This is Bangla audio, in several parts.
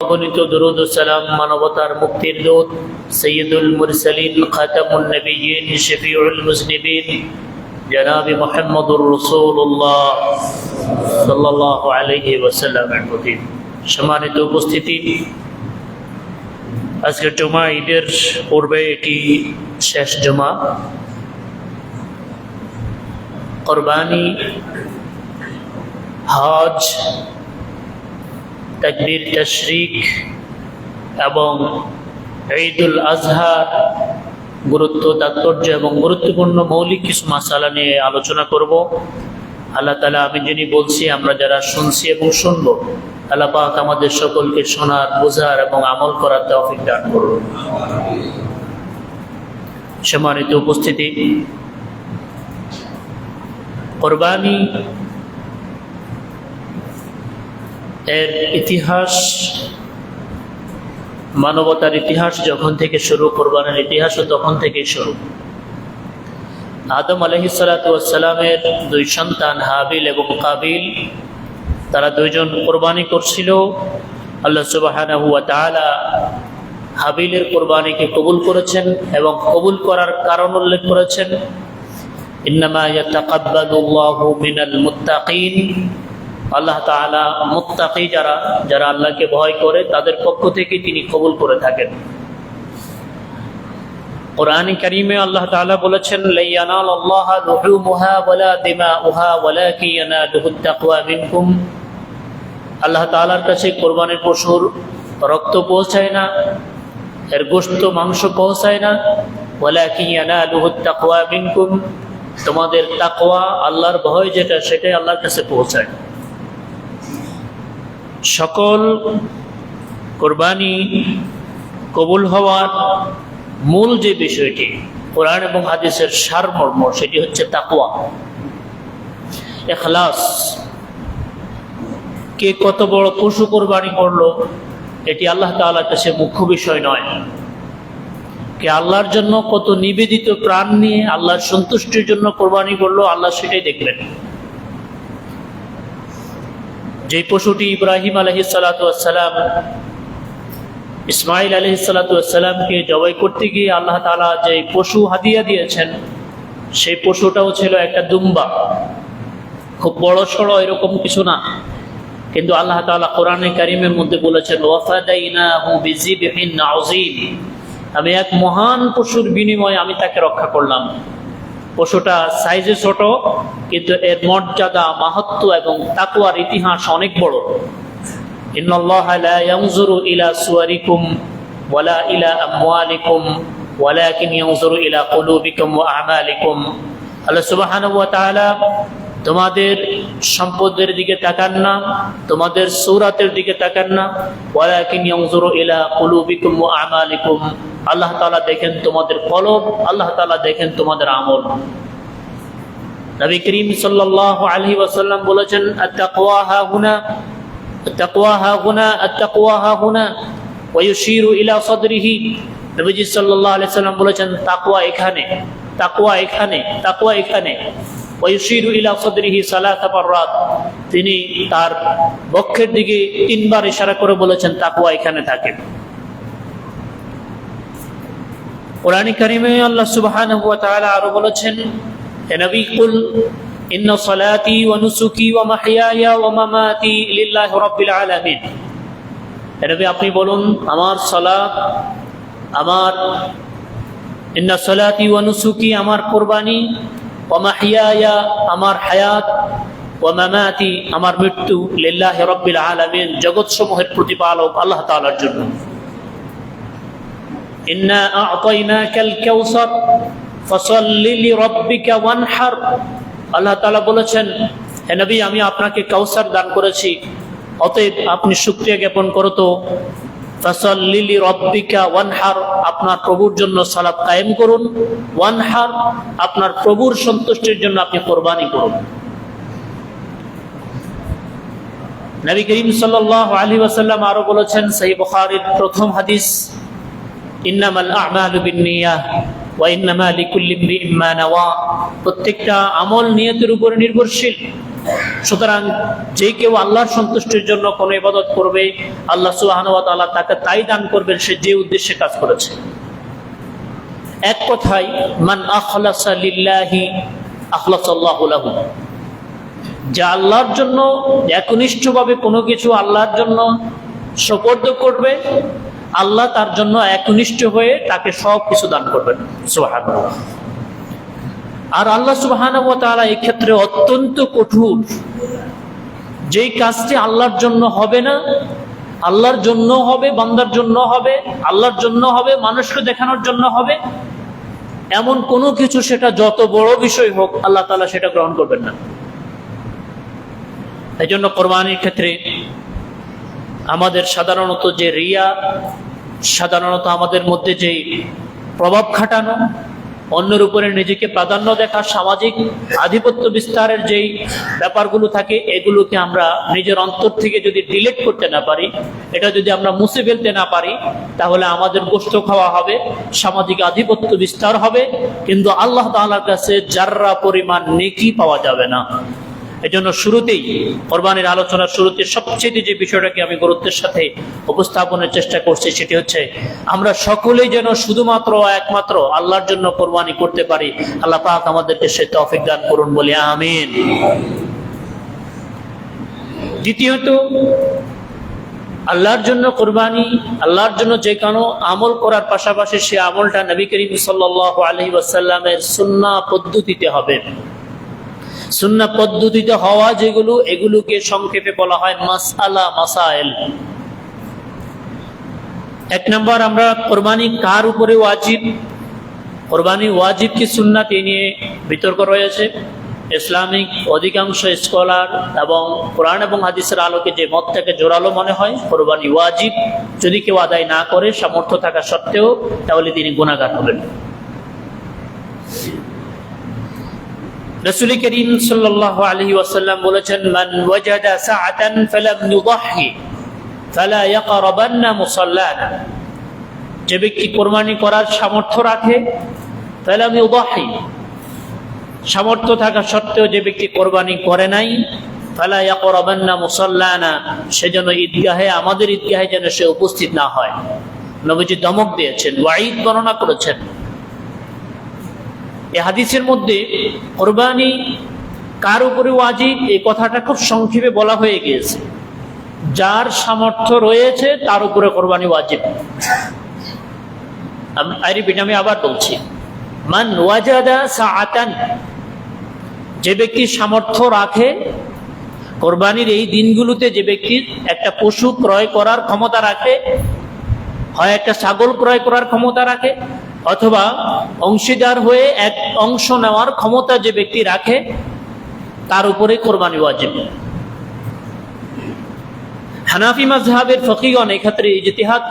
অগণিত দরুদ ও সালাম মানবতার মুক্তির দূত সৈয়দুল মুরসালিন খাতামুন নবিয়্যিন শফিউল মুজনিবিন জনাব মুহাম্মদুর রাসূলুল্লাহ সাল্লাল্লাহু আলাইহি ওয়াসাল্লামের প্রতি সম্মানিত উপস্থিতি, আজকের জুমা ঈদের পূর্বে এটি শেষ জুমা। কুরবানি, হজ, তাকবীর তাশরিক এবং ঈদুল আজহার গুরুত্ব, তাৎপর্য এবং গুরুত্বপূর্ণ মৌলিক কিছু মাসালা নিয়ে আলোচনা করব। আল্লাহ তাআলা, আমি যিনি বলছি, আমরা যারা শুনছি এবং শুনবো, আল্লাহ পাক আমাদের সকলকে শোনার, বোঝার এবং আমল করার তৌফিক দান করুন। সম্মানিত উপস্থিতি, কুরবানি এর ইতিহাস, মানবতার ইতিহাস যখন থেকে শুরু, কুরবানির ইতিহাসও তখন থেকে শুরু। আদম আলাইহিসসালাতু ওয়াসসালামের দুই সন্তান হাবিল এবং কাবিল, তারা দুইজন কুরবানি করছিল। আল্লাহ সুবহানাহু ওয়া তাআলা হাবিলের কুরবানিকে কবুল করেছেন এবং কবুল করার কারণ উল্লেখ করেছেন, ইন্নামা ইয়াতাকাব্বালুল্লাহু মিনাল মুত্তাকিন। আল্লাহ তাআলা মুত্তাকি যারা আল্লাহকে ভয় করে, তাদের পক্ষ থেকে তিনি কবুল করে থাকেন। কোরআন কারীমে আল্লাহ তাআলা বলেছেন, লা ইয়ানালুল্লাহা লুহুমুহা ওয়ালা দিমাউহা ওয়ালাকিন ইয়ানালুহুত তাকওয়া মিনকুম। আল্লাহ তাআলার কাছে কুরবানির পশুর রক্ত পৌঁছায় না, এর গোশত মাংস পৌঁছায় না, ওয়ালাকিন ইয়ানালুহুত তাকওয়া মিনকুম। তোমাদের তাকওয়া, আল্লাহর ভয় যেটা, সেটাই আল্লাহর কাছে পৌঁছায়। সকল কুরবানি কবুল হওয়ার মূল যে বিষয়টি, কোরআন এবং হাদিসের সারমর্ম, সেটি হচ্ছে তাকওয়া, ইখলাস। কে কত বড় পশু কোরবানি করলো, এটি আল্লাহ তাআলার কাছে মুখ্য বিষয় নয়। কে আল্লাহর জন্য কত নিবেদিত প্রাণ নিয়ে আল্লাহর সন্তুষ্টির জন্য কোরবানি করলো, আল্লাহ সেটাই দেখবেন। যে পশুটি ইব্রাহিম আলাইহিসসালাতু ওয়াসসালাম ইসমাইল আলাইহিসসালাতু ওয়াসসালামকে জবাই করতে গিয়ে আল্লাহ তাআলা যে পশু হাদিয়া দিয়েছেন, সেই পশুটাও ছিল একটা দুম্বা। খুব বড় সড়ো এরকম কিছু না, কিন্তু আল্লাহ তাআলা কোরআনে কারীমের মধ্যে বলেছেন, ওয়াফাদাইনাহু বিযিবহিন আযীম। আমি এক মহান পশুর বিনিময়ে আমি তাকে রক্ষা করলাম। পশুটা সাইজে ছোট, কিন্তু এর মর্যাদা, মাহাত্ম্য এবং তাকওয়ার ইতিহাস অনেক বড়। ইন্নাল্লাহা লা ইয়ানজুরু ইলা সুওয়ারিকুম ওয়ালা ইলা আমওয়ালিকুম ওয়ালাকিন ইয়ানজুরু ইলা কুলুবিকুম ওয়া আমালিকুম। আল্লাহ সুবহানাহু ওয়া তাআলা তোমাদের সম্পদের দিকে তাকান না, তোমাদের সূরাতের দিকে তাকান না, ওয়ালাকিন ইয়ানজুরু ইলা কুলুবিকুম ওয়া আমালিকুম। আল্লাহ তাআলা দেখেন তোমাদের কলব, আল্লাহ তাআলা দেখেন তোমাদের আমল। নবী করিম সাল্লাল্লাহু আলাইহি ওয়াসাল্লাম বলেছেন, আত-তাকওয়া হাহুনা, আত-তাকওয়া হাহুনা, আত-তাকওয়া হাহুনা, ওয়া ইউশিরু ইলা সাদরিহি। নবীজি সাল্লাল্লাহু আলাইহি ওয়াসাল্লাম বলেছেন, তাকওয়া এখানে, তাকওয়া এখানে, তাকওয়া এখানে। ওয়া ইউশিরু ইলা সাদরিহি সালাসা মাররাত। তিনি তার বক্ষের দিকে তিনবার ইশারা করে বলেছেন, তাকওয়া এখানে থাকে। কোরআন কারীমে আল্লাহ সুবহানাহু ওয়া তাআলা আরো বলেছেন, হে নবী, কুল ইন্না সালাতি ওয়া নুসুকি ওয়া মাহইয়ায়া ওয়া মামাতি লিল্লাহি রাব্বিল আলামিন। হে নবী, আপনি বলুন, আমার সালাত, আমার ইন্না সালাতি ওয়া নুসুকি, আমার কুরবানি, ওয়া মাহইয়ায়া, আমার হায়াত, ওয়া মামাতি, আমার মৃত্যু, লিল্লাহি রাব্বিল আলামিন, জগৎ সমূহের প্রতিপালক আল্লাহ তাআলার জন্য। ইন্না আ'তাইনাকাল কাউসার ফাসাল্লি লিরাব্বিকা ওয়ানহার। আল্লাহ তাআলা বলেছেন, হে নবী, আমি আপনাকে কাউসার দান করেছি, অতএব আপনি শুকরিয়া জ্ঞাপন করো তো। ফাসাল্লি লিরাব্বিকা ওয়ানহার, আপনার প্রভুর জন্য সালাত কায়েম করুন। ওয়ানহার, আপনার প্রভুর সন্তুষ্টির জন্য আপনি কুরবানি করুন। নবী করিম সাল্লাল্লাহু আলাইহি ওয়াসাল্লাম আরো বলেছেন, সহিহ বুখারীর প্রথম হাদিস, ইন্নামাল আ'মালু বিন্নিয়াহ ওয়া ইন্নামা লিকুল্লি ইমরিইন মা নাওয়া। প্রত্যেকটা আমল নিয়তের উপরে নির্ভরশীল। সুতরাং যে কেউ আল্লাহর সন্তুষ্টির জন্য কোনো ইবাদত করবে, আল্লাহ সুবহানাহু ওয়া তাআলা তাকে তাই দান করবেন সে যে উদ্দেশ্যে কাজ করেছে। এক কথায়, মান আখলাসা লিল্লাহি আখলাসাল্লাহু লাহু, যে আল্লাহর জন্য একনিষ্ঠভাবে কোনো কিছু আল্লাহর জন্য সুপর্দ করবে, আল্লাহ তার জন্য একনিষ্ঠ হয়ে তাকে সব কিছু দান করবেন। সুবহানাল্লাহ। আর আল্লাহ সুবহানাহু ওয়া তাআলা এই ক্ষেত্রে অত্যন্ত কঠোর। যেই কাজটি আল্লাহর জন্য হবে না, আল্লাহর জন্য হবে, বান্দার জন্য হবে, আল্লাহর জন্য হবে, মানুষকে দেখানোর জন্য হবে, এমন কোনো কিছু, সেটা যত বড় বিষয় হোক, আল্লাহ তাআলা সেটা গ্রহণ করবেন না। এই জন্য কোরবানির ক্ষেত্রে আমাদের সাধারণত যে রিয়া, সাধারণত আমাদের মধ্যে যে প্রভাব খাটানো, অন্যের উপরে নিজেকে প্রাধান্য দেখা, সামাজিক আধিপত্য বিস্তারের যেই ব্যাপারগুলো থাকে, এগুলোকে আমরা নিজের অন্তর থেকে যদি ডিলিট করতে না পারি, এটা যদি আমরা মুছে ফেলতে না পারি, তাহলে আমাদের গোশত খাওয়া হবে, সামাজিক আধিপত্য বিস্তার হবে, কিন্তু আল্লাহ তাআলার কাছে যাররা পরিমাণ নেকি পাওয়া যাবে না। এজন্য শুরুতেই, কোরবানির আলোচনার শুরুতে সবচেয়ে যে বিষয়টাকে আমি গুরুত্বের সাথে উপস্থাপনের চেষ্টা করছি, সেটি হচ্ছে আমরা সকলেই যেন শুধুমাত্র একমাত্র আল্লাহর জন্য কোরবানি করতে পারি। আল্লাহ পাক আমাদেরকে সে তৌফিক দান করুন, বলি আমিন। দ্বিতীয়ত, আল্লাহর জন্য কোরবানি, আল্লাহর জন্য যে কোনো আমল করার পাশাপাশি সে আমলটা নবী করিম সাল্লাল্লাহু আলাইহি ওয়াসাল্লামের সুন্নাহ পদ্ধতিতে হবে। সুন্নাহ পদ্ধতিতে হওয়া যেগুলো, এগুলোকে সংক্ষেপে বলা হয় মাসআলা, মাসাইল। এক নম্বর, আমরা কোরবানি কার উপরে ওয়াজিব, কোরবানি ওয়াজিব কি সুন্নাত, এ নিয়ে বিতর্ক রয়েছে। ইসলামিক অধিকাংশ স্কলার এবং কোরআন এবং হাদিসের আলোকে যে মতটাকে জোরালো মনে হয়, কোরবানি ওয়াজিব, যদি কেউ আদায় না করে সামর্থ্য থাকা সত্ত্বেও, তাহলে তিনি গুনাহগার হবেন। রাসূল করিম সাল্লাল্লাহু আলাইহি ওয়াসাল্লাম বলেছেন, মান ওয়াজাদা সাআতান ফালাম ইউদাহি ফালা ইয়াকরাবান্না মুসাল্লানা, যে ব্যক্তি কোরবানি করার সামর্থ্য রাখে, ফালাম ইউদাহি, সামর্থ্য থাকা সত্ত্বেও যে ব্যক্তি কোরবানি করে নাই, ফালা ইয়াকরাবান্না মুসাল্লানা, সেজন্য ঈদগাহে, আমাদের ঈদগাহে যেন সে উপস্থিত না হয়। নবীজি ধমক দিয়েছেন, ওয়াঈদ বর্ণনা করেছেন। এই হাদিসের মধ্যে কোরবানি কার উপরে ওয়াজিব, এই কথাটা খুব সংক্ষেপে বলা হয়ে গিয়েছে। যার সামর্থ্য রয়েছে তার উপরে কোরবানি ওয়াজিব। আমি আবার বলছি, মান ওয়াজাদা সাআতান, যে ব্যক্তি সামর্থ্য রাখে, কোরবানির এই দিনগুলোতে যে ব্যক্তি একটা পশু ক্রয় করার ক্ষমতা রাখে, হয় একটা ছাগল ক্রয় করার ক্ষমতা রাখে, অথবা অংশীদার হয়ে এক অংশ নেওয়ার ক্ষমতা যে ব্যক্তি রাখে, তার উপরে কোরবানি ওয়াজিব। হানাফি মাযহাবের ফকিহগণ এই ক্ষেত্রে ইজতিহাদ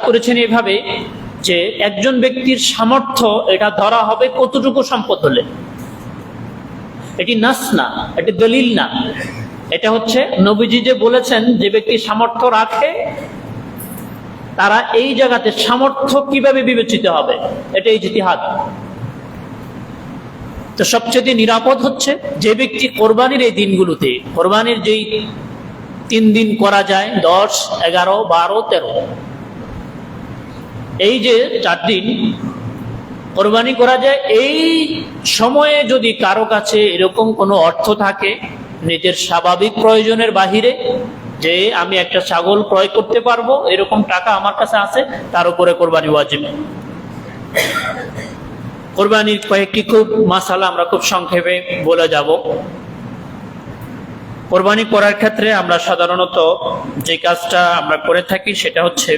করেছেন এইভাবে যে একজন ব্যক্তির সামর্থ্য, এটা ধরা হবে কতটুকু সম্পদ হলে। এটি নাস না, এটি দলিল না, এটা হচ্ছে নবীজি যে বলেছেন যে ব্যক্তি সামর্থ্য রাখে, তারা এই জায়গাতে সামর্থ্য কিভাবে বিবেচিত হবে, এটা ইজতিহাদ। তো সবচেয়ে নিরাপদ হচ্ছে যে ব্যক্তি কোরবানির এই দিনগুলোতে, কোরবানির যেই 3 দিন করা যায়, 10, 11, 12, 13, এই যে 4 দিন কোরবানি করা যায়, এই সময়ে যদি কারো কাছে এরকম কোনো অর্থ থাকে নিজের স্বাভাবিক প্রয়োজনের বাহিরে, যে আমি একটা ছাগল ক্রয় করতে পারবো, এরকম টাকা আমার কাছে আছে, তার উপরে কোরবানি ওয়াজিব। কোরবানির কয়েকটি খুব মাসালা আমরা খুব সংক্ষেপে বলে যাব। কোরবানি করার ক্ষেত্রে আমরা সাধারণত যে কাজটা আমরা করে থাকি সেটা হচ্ছে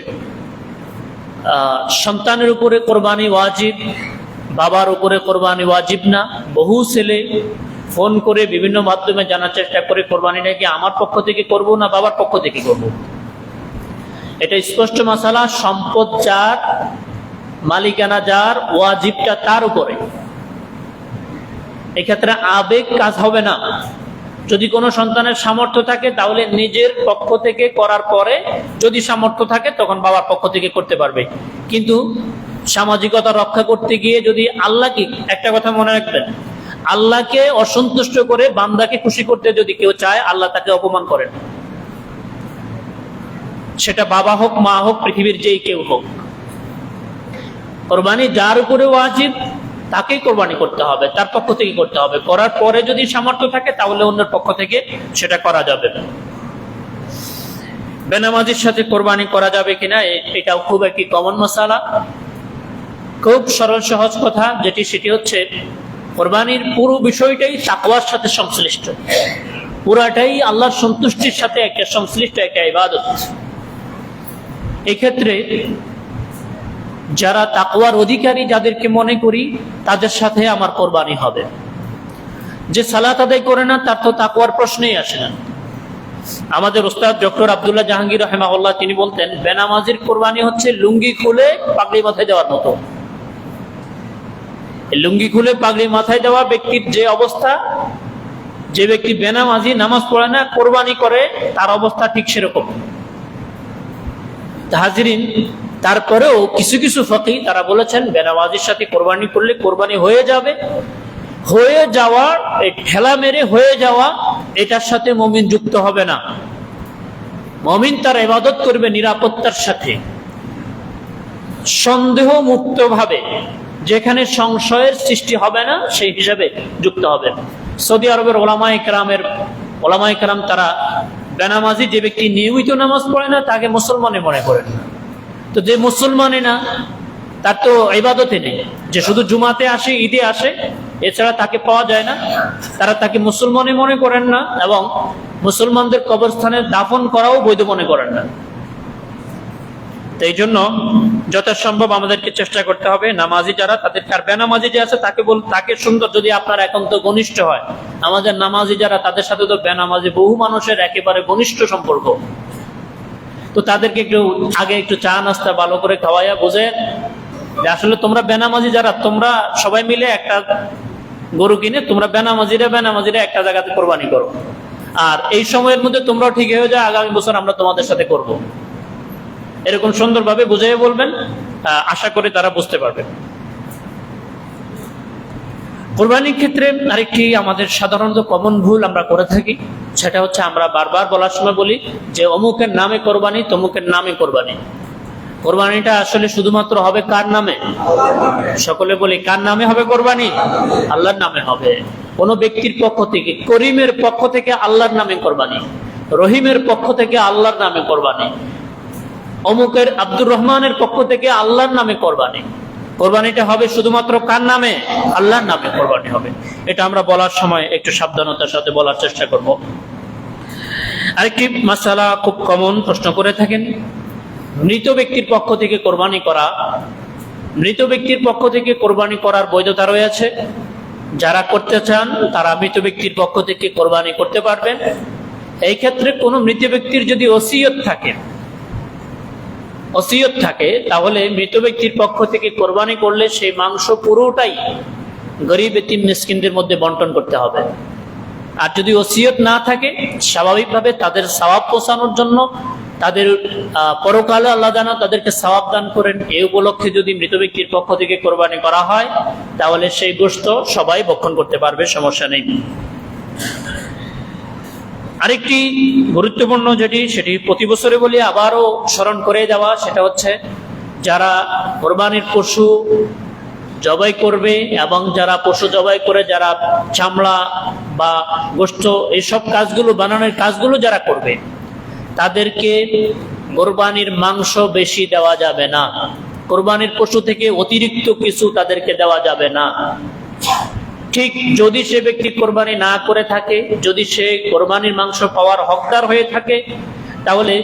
সন্তানের উপরে কোরবানি ওয়াজিব, বাবার উপরে কোরবানি ওয়াজিব না। বহু ছেলে ফোন করে বিভিন্ন মাধ্যমে জানার চেষ্টা করে কোরবানিটা কি আমার পক্ষ থেকে করব না বাবার পক্ষ থেকে করব। এটা স্পষ্ট মাসালা, সম্পদ যার, মালিকানা যার, ওয়াজিবটা তার উপরে। এক্ষেত্রে আবেগ কাজ হবে না। যদি কোনো সন্তানের সামর্থ্য থাকে তাহলে নিজের পক্ষ থেকে করার পরে, যদি সামর্থ্য থাকে তখন বাবার পক্ষ থেকে করতে পারবে। কিন্তু সামাজিকতা রক্ষা করতে গিয়ে যদি, আল্লাহ কি, একটা কথা মনে রাখবেন, আল্লাহকে অসন্তুষ্ট করে বান্দাকে খুশি করতে যদি কেউ চায়, আল্লাহ তাকে অপমান করেন। সেটা বাবা হোক, মা হোক, পৃথিবীর যেই কেউ হোক। কোরবানি যার উপরে ওয়াজিব তাকেই কোরবানি করতে হবে, তার পক্ষ থেকে করতে হবে। করার পরে যদি সামর্থ্য থাকে তাহলে অন্যের পক্ষ থেকে সেটা করা যাবে। বেনামাজির সাথে কোরবানি করা যাবে কিনা এটাও খুব একটি কমন মাসালা। খুব সরল সহজ কথা সেটি হচ্ছে, কোরবানির পুরো বিষয়টাই তাকওয়ার সাথে সংশ্লিষ্ট, পুরাটাই আল্লাহর সন্তুষ্টির সাথে একটা সংশ্লিষ্ট একটা ইবাদত। এক্ষেত্রে যারা তাকওয়ার অধিকারী যাদেরকে মনে করি তাদের সাথে আমার কোরবানি হবে। যে সালাত আদায় করে না তার তো তাকওয়ার প্রশ্নই আসে না। আমাদের ওস্তাদ ডক্টর আব্দুল্লাহ জাহাঙ্গীর রাহিমাহুল্লাহ তিনি বলতেন, বেনামাজির কোরবানি হচ্ছে লুঙ্গি খুলে পাগড়ি মাথায় দেওয়ার মতো। লুঙ্গি খুলে পাগড়ি মাথায় দেওয়া ব্যক্তির যে অবস্থা, যে ব্যক্তি বেনামাজি নামাজ পড়ে না কোরবানি করে, তার অবস্থা ঠিক সেরকম। হাজিরিন, তারপরেও কিছু কিছু ফকি তারা বলেছেন বেনামাজির সাথে কোরবানি করলে কোরবানি হয়ে যাবে। হয়ে যাওয়া, ঠেলা মেরে হয়ে যাওয়া, এটার সাথে মুমিন যুক্ত হবে না। মুমিন তার ইবাদত করবে নিরাপত্তার সাথে, সন্দেহ মুক্ত ভাবে, যেখানে সংশয়ের সৃষ্টি হবে না সেই হিসাবে যুক্ত হবে। সৌদি আরবের ওলামায়ে কেরাম তারা বেনামাজি যে ব্যক্তি নিয়মিত নামাজ পড়ে না তাকে মুসলমানে মনে করেন না। তো যে মুসলমানে না তার তো ইবাদতে নেই, যে শুধু জুমাতে আসে, ঈদে আসে, এছাড়া তাকে পাওয়া যায় না, তারা তাকে মুসলমানে মনে করেন না এবং মুসলমানদের কবরস্থানে দাফন করাও বৈধ মনে করেন না। তো এই জন্য যথাসম্ভব আমাদেরকে চেষ্টা করতে হবে নামাজি যারা তাদের, আর বেনামাজি যে আছে তাকে সুন্দর, যদি আপনার একান্ত ঘনিষ্ঠ হয়, আমাদের নামাজি যারা তাদের সাথে তো বেনামাজি বহু মানুষের একেবারে ঘনিষ্ঠ সম্পর্ক, তো তাদেরকে একটু চা নাস্তা ভালো করে খাওয়াইয়া বোঝেন যে আসলে তোমরা বেনামাজি যারা, তোমরা সবাই মিলে একটা গরু কিনে তোমরা বেনামাজিরা একটা জায়গাতে কোরবানি করো, আর এই সময়ের মধ্যে তোমরাও ঠিক হয়ে যায়, আগামী বছর আমরা তোমাদের সাথে করব। এরকম সুন্দরভাবে বুঝিয়ে বলবেন, আশা করি তারা বুঝতে পারবে। কোরবানির ক্ষেত্রে আরেকটি আমাদের সাধারণত কমন ভুল আমরা করে থাকি, সেটা হচ্ছে আমরা বারবার বলার সময় বলি যে অমুকের নামে কোরবানি, তমুকের নামে কোরবানি। কোরবানিটা আসলে শুধুমাত্র হবে কার নামে? সকলে বলি কার নামে হবে কোরবানি? আল্লাহর নামে হবে। কোন ব্যক্তির পক্ষ থেকে, করিমের পক্ষ থেকে আল্লাহর নামে কোরবানি, রহিমের পক্ষ থেকে আল্লাহর নামে কোরবানি, অমুকের আব্দুর রহমানের পক্ষ থেকে আল্লাহর নামে কোরবানি। কোরবানিটা হবে শুধুমাত্র কার নামে? আল্লাহর নামে কোরবানি হবে। এটা আমরা বলার সময় একটু সাবধানতার সাথে বলার চেষ্টা করব। আরেকটি মাসালা খুব কমন প্রশ্ন করে থাকেন, মৃত ব্যক্তির পক্ষ থেকে কোরবানি করা। মৃত ব্যক্তির পক্ষ থেকে কোরবানি করার বৈধতা রয়েছে। যারা করতে চান তারা মৃত ব্যক্তির পক্ষ থেকে কোরবানি করতে পারবেন। এই ক্ষেত্রে কোনো মৃত ব্যক্তির যদি ওসিয়ত থাকে তাহলে মৃত ব্যক্তির পক্ষ থেকে কোরবানি করলে সেই মাংস পুরোটাই গরিব এতিম মিসকিনদের মধ্যে বন্টন করতে হবে। আর যদি ওসিয়ত না থাকে, স্বাভাবিকভাবে তাদের সওয়াব পৌঁছানোর জন্য, তাদের পরকালে আল্লাহ যেন তাদেরকে সওয়াব দান করেন, এই উপলক্ষে যদি মৃত ব্যক্তির পক্ষ থেকে কোরবানি করা হয় তাহলে সেই গোশত সবাই ভক্ষণ করতে পারবে, সমস্যা নেই। আরেকটি গুরুত্বপূর্ণ সেটি প্রতি বছরে বলি, আবারও স্মরণ করে দেওয়া, সেটা হচ্ছে যারা কোরবানির পশু জবাই করবে এবং যারা পশু জবাই করে যারা চামড়া বা গোশত এইসব কাজগুলো, বানানোর কাজগুলো যারা করবে, তাদেরকে কোরবানির মাংস বেশি দেওয়া যাবে না। কোরবানির পশু থেকে অতিরিক্ত কিছু তাদেরকে দেওয়া যাবে না। ঠিক যদি সে ব্যক্তি কোরবানি না করে থাকে, যদি সে কোরবানির মাংস পাওয়ার হকদার হয়ে থাকে, তাহলে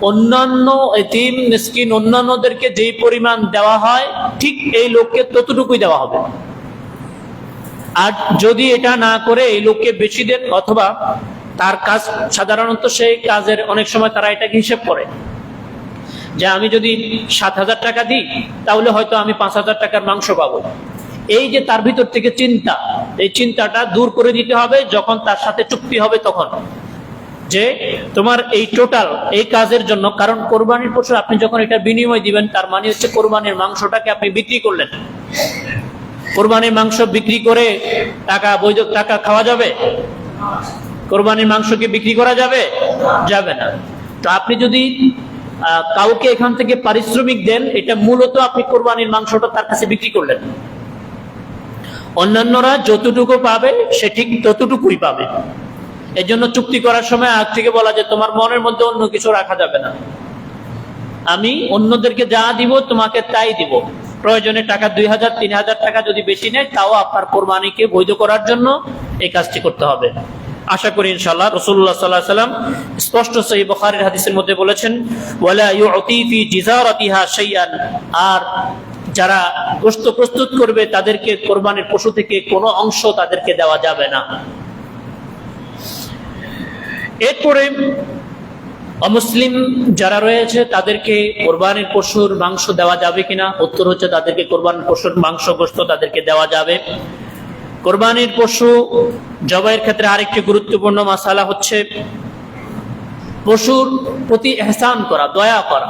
অন্যান্য এতিম মিসকিন অন্যান্যদেরকে যেই পরিমাণ দেওয়া হয় ঠিক এই লোককে ততটুকুই দেওয়া হবে। আর যদি এটা না করে এই লোককে বেশি দেন, অথবা তার কাজ, সাধারণত সেই কাজের অনেক সময় তারা এটাকে হিসেব করে যে আমি যদি 7,000 টাকা দিই তাহলে হয়তো আমি 5,000 টাকার মাংস পাবো। এই যে তার ভিতর থেকে চিন্তা, এই চিন্তাটা দূর করে দিতে হবে যখন তার সাথে চুক্তি হবে, তখন যে তোমার এই টোটাল এই কাজের জন্য, কারণ কোরবানির পশু আপনি যখন এটা বিনিময় দিবেন তার মানে হচ্ছে কোরবানির মাংসটাকে আপনি বিক্রি করলেন। কোরবানির মাংস বিক্রি করে বৈধ টাকা খাওয়া যাবে? কোরবানির মাংস কি বিক্রি করা যাবে? যাবে না। তো আপনি যদি কাউকে এখান থেকে পারিশ্রমিক দেন, এটা মূলত আপনি কোরবানির মাংসটা তার কাছে বিক্রি করলেন। অন্যান্যরা যতটুকু পাবে সে ঠিক ততটুকুই পাবে। এই জন্য চুক্তি করার সময় আগ থেকে বলা যে তোমার মনের মধ্যে অন্য কিছু রাখা যাবে না, আমি অন্যদেরকে যা দিব তোমাকে তাই দিব। প্রয়োজনে টাকা 2000 3000 টাকা যদি বেশি নেয়, তাও আপনার কোরবানিকে বৈধ করার জন্য এই কাজটি করতে হবে। আশা করি ইনশাআল্লাহ। রাসূলুল্লাহ সাল্লাল্লাহু আলাইহি ওয়াসাল্লাম স্পষ্ট সহিহ বুখারীর হাদিসের মধ্যে বলেছেন, ওয়ালা ইউতি ফি জিজারাতিহা শাইআন, আর যারা গোশত প্রস্তুত করবে তাদেরকে কোরবানির পশু থেকে কোনো অংশ তাদেরকে দেওয়া যাবে না। এরপরে অমুসলিম যারা রয়েছে তাদেরকে কোরবানির পশুর মাংস দেওয়া যাবে কিনা? উত্তর হচ্ছে তাদেরকে কোরবানির পশুর মাংস গোশত তাদেরকে দেওয়া যাবে। কোরবানির পশু জবাইয়ের ক্ষেত্রে আরেকটি গুরুত্বপূর্ণ মাসালা হচ্ছে পশুর প্রতি ইহসান করা, দয়া করা।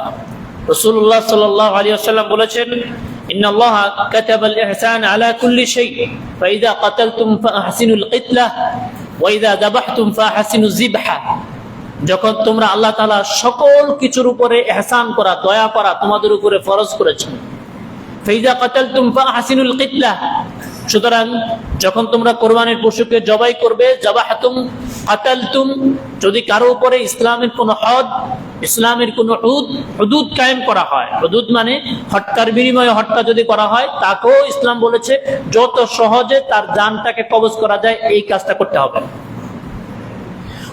রাসূলুল্লাহ সাল্লাল্লাহু আলাইহি ওয়াসাল্লাম বলেছেন, ইন্নাল্লাহা কাতাবাল ইহসান আলা কুল্লি শাই, ফাইযা কাতালতুম ফাহসিনুল কিতলা ওয়া ইযা যাবাহতুম ফাহসিনুজ যিবহা। যখন তোমরা, আল্লাহ তাআলা সকল কিছুর উপরে ইহসান করা, দয়া করা তোমাদের উপরে ফরজ করেছেন। ফাইযা কাতালতুম ফাহসিনুল কিতলা, সুতরাং যখন তোমরা কোরবানির পশুকে জবাই করবে, যাবাহতুম কাতালতুম, যদি কারো উপরে ইসলামের কোন হদ, ইসলামের কোন হুদুদ কায়েম করা হয়, হুদুদ মানে হত্যার বিনিময়ে হত্যা যদি করা হয়, তাকেও ইসলাম বলেছে যত সহজে তার জানটাকে কবজ করা যায় এই কাজটা করতে হবে।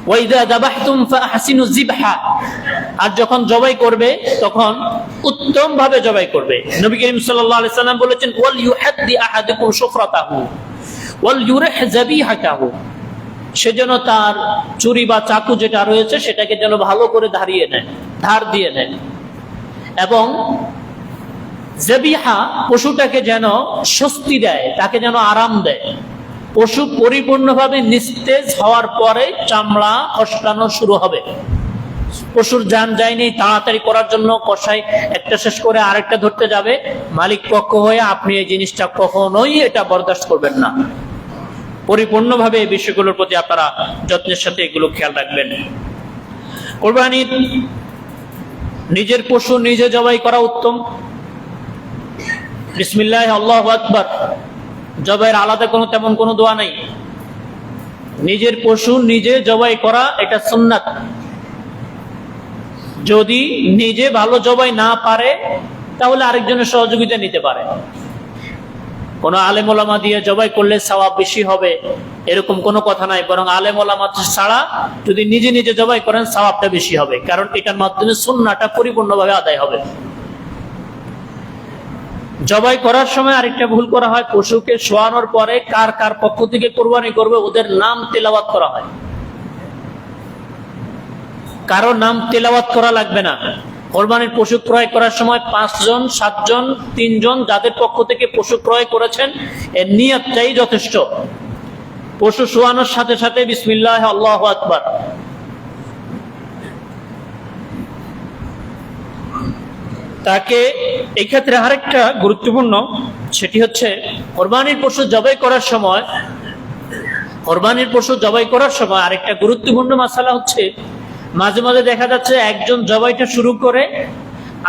ওয়াইদা যাবাহতুম ফাহসিনুজ যিবহা, আর যখন জবাই করবে তখন উত্তম ভাবে জবাই করবে। নবী করিম সাল্লাল্লাহু আলাইহি সাল্লাম বলেছেন, ওয়াল ইউহাদ্দি আহাদুকুম শুফরাতাহু ওয়াল ইউরিহ যাবিহাতাহু, সেজন্য তার ছুরি বা চাকু যেটা রয়েছে সেটাকে যেন ভালো করে ধার দিয়ে নেয়, এবং যাবিহা পশুটাকে যেন স্বস্তি দেয়, তাকে যেন আরাম দেয়। পশু পরিপূর্ণভাবে নিস্তেজ হওয়ার পরে চামড়া খসকানো শুরু হবে। পশুর জান যায়নি, তাড়াতাড়ি করার জন্য কসাই একটা শেষ করে আরেকটা ধরতে যাবে, মালিক পক্ষ হয়ে আপনি এই জিনিসটা কখনোই এটা বরদাস্ত করবেন না। পরিপূর্ণভাবে এই বিষয়গুলোর প্রতি আপনারা যত্নের সাথে এগুলো খেয়াল রাখবেন। কোরবানির নিজের পশু নিজে জবাই করা উত্তম। বিসমিল্লাহ আল্লাহু আকবার, জবাইয়ের আলাদা তেমন কোনো দোয়া নাই। নিজের পশু নিজে জবাই করা এটা সুন্নাত। যদি নিজে ভালো জবাই না পারে তাহলে আরেকজনের সহযোগিতা নিতে পারে। কোন আলেম ওলামা দিয়ে জবাই করলে সওয়াব বেশি হবে এরকম কোনো কথা নাই, বরং আলেম ওলামা ছাড়া যদি নিজে নিজে জবাই করেন সওয়াবটা বেশি হবে, কারণ এটার মাধ্যমে সুন্নাহটা পরিপূর্ণভাবে আদায় হবে। জবাই করার সময় আরেকটা ভুল করা হয়, পশুকে শোয়ানোর পরে কার কার পক্ষ থেকে কোরবানি করবে ওদের নাম তেলাওয়াত করা হয়। কারো নাম তেলাওয়াত করা লাগবে না। কোরবানির পশু ক্রয় করার সময় 5 জন 7 জন 3 জন যাদের পক্ষ থেকে পশু ক্রয় করেছেন এর নিয়তটাই যথেষ্ট। পশু শোয়ানোর সাথে সাথে বিসমিল্লাহ আল্লাহু আকবার। তাকে এই ক্ষেত্রে আরেকটা গুরুত্বপূর্ণ, সেটি হচ্ছে কোরবানির পশু জবাই করার সময় আরেকটা গুরুত্বপূর্ণ মাসালা হচ্ছে, মাঝে মাঝে দেখা যাচ্ছে একজন জবাইটা শুরু করে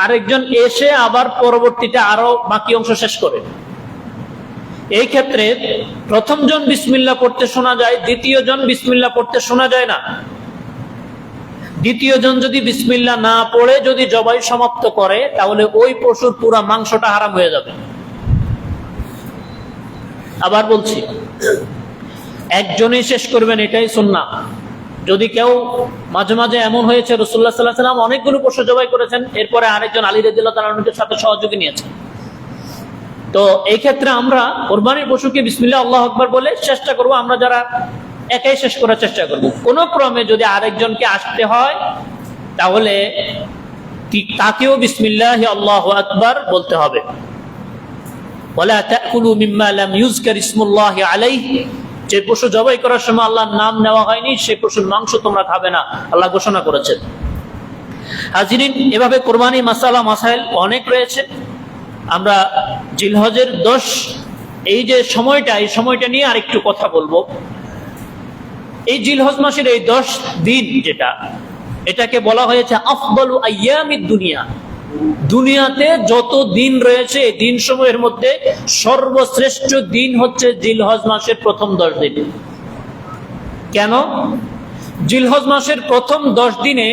আরেকজন এসে আবার পরবর্তীতে আরো বাকি অংশ শেষ করে। এই ক্ষেত্রে প্রথম জন বিসমিল্লাহ পড়তে শোনা যায়, দ্বিতীয় জন বিসমিল্লাহ পড়তে শোনা যায় না। দ্বিতীয় জন যদি বিসমিল্লাহ না পড়ে যদি জবাই সমাপ্ত করে তাহলে ওই পশুর পুরো মাংসটা হারাম হয়ে যাবে। আবার বলছি, একজনই শেষ করবেন, এটাই সুন্নাহ। যদি কেউ মাঝে মাঝে এমন হয়েছে রাসূলুল্লাহ সাল্লাল্লাহু আলাইহি ওয়াসাল্লাম অনেকগুলো পশু জবাই করেছেন, এরপরে আরেকজন আলী রাদিয়াল্লাহু তাআলা আনহুর সাথে সহযোগী নিয়েছেন, তো এই ক্ষেত্রে আমরা কোরবানির পশুকে বিসমিল্লাহ আল্লাহু আকবার বলে চেষ্টা করব, আমরা যারা একাই শেষ করার চেষ্টা করব। কোন ক্রমে যদি আরেকজনকে আসতে হয় তাহলে তাকেও বিসমিল্লাহ আল্লাহু আকবার বলতে হবে। ওয়ালা তাকুলু মিম্মা লাম ইউযকার ইসমুল্লাহি আলাইহি, যে পশু জবাই করার সময় আল্লাহর নাম নেওয়া হয়নি সেই পশুর মাংস তোমরা খাবে না, আল্লাহ ঘোষণা করেছেন। হাজিরিন, এভাবে কোরবানি মাসাইল অনেক রয়েছে। আমরা জিলহজের 10 এই যে সময়টা, এই সময়টা নিয়ে আরেকটু কথা বলবো। এই জিলহজ মাসের এই 10 দিন যেটা, এটাকে বলা হয়েছে আফদালু আইয়ামিদ দুনিয়া। দুনিয়াতে যত দিন রয়েছে এই দিন সমূহের মধ্যে সর্বশ্রেষ্ঠ দিন হচ্ছে জিলহজ মাসের প্রথম 10 দিন। কেন? জিলহজ মাসের প্রথম 10 দিনে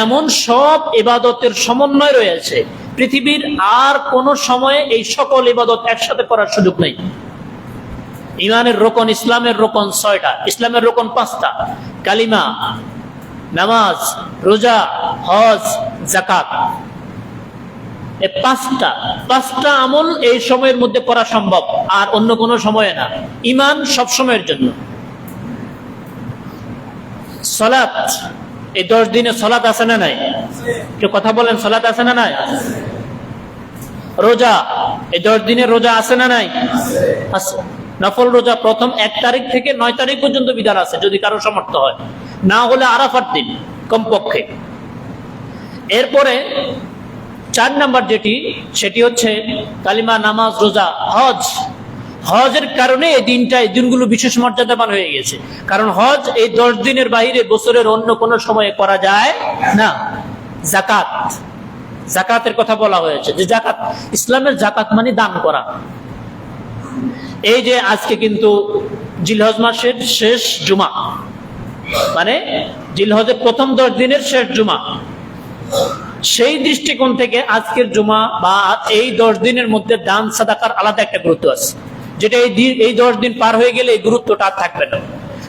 এমন সব ইবাদতের সমন্বয় রয়েছে, পৃথিবীর আর কোন সময়ে এই সকল ইবাদত একসাথে করার সুযোগ নেই। ইমানের রোকন, ইসলামের রোকন 6টা, ইসলামের রোকন 5টা: কালিমা, নামাজ, রোজা, হজ, যাকাত। এই পাঁচটা আমল এই সময়ের মধ্যে করা সম্ভব, আর অন্য কোনো সময়ে না। ইমান সব সময়ের জন্য। সালাত, এই 10 দিনে সালাত আছে না নাই? কেউ কথা বলেন, সালাত আছে না নাই? রোজা, এই 10 দিনে রোজা আছে না নাই? আছে। নফল রোজা প্রথম 1 তারিখ থেকে 9 তারিখ পর্যন্ত বিধান আছে, যদি কারো সামর্থ্য হয়, না হলে আরাফার দিন কমপক্ষে। এরপরে 4 নাম্বার যেটি, সেটি হচ্ছে কালিমা, নামাজ, রোজা, হজ। হজের কারণে এই দিনগুলো বিশেষ মর্যাদাবান হয়ে গেছে, কারণ হজ এই 10 দিনের বাইরে বছরের অন্য কোনো সময়ে করা যায় না। যাকাত, যাকাতের কথা বলা হয়েছে, যে যাকাত, ইসলামের যাকাত মানে দান করা। এই যে আজকে কিন্তু জিলহজ মাসের শেষ জুমা, মানে জিলহজের প্রথম 10 দিনের শেষ জুমা, সেই দৃষ্টিকোণ থেকে আজকের জুমা বা এই 10 দিনের মধ্যে দান সাদাকার আলাদা একটা গুরুত্ব আছে, যেটা এই 10 দিন পার হয়ে গেলে এই গুরুত্বটা আর থাকবে না।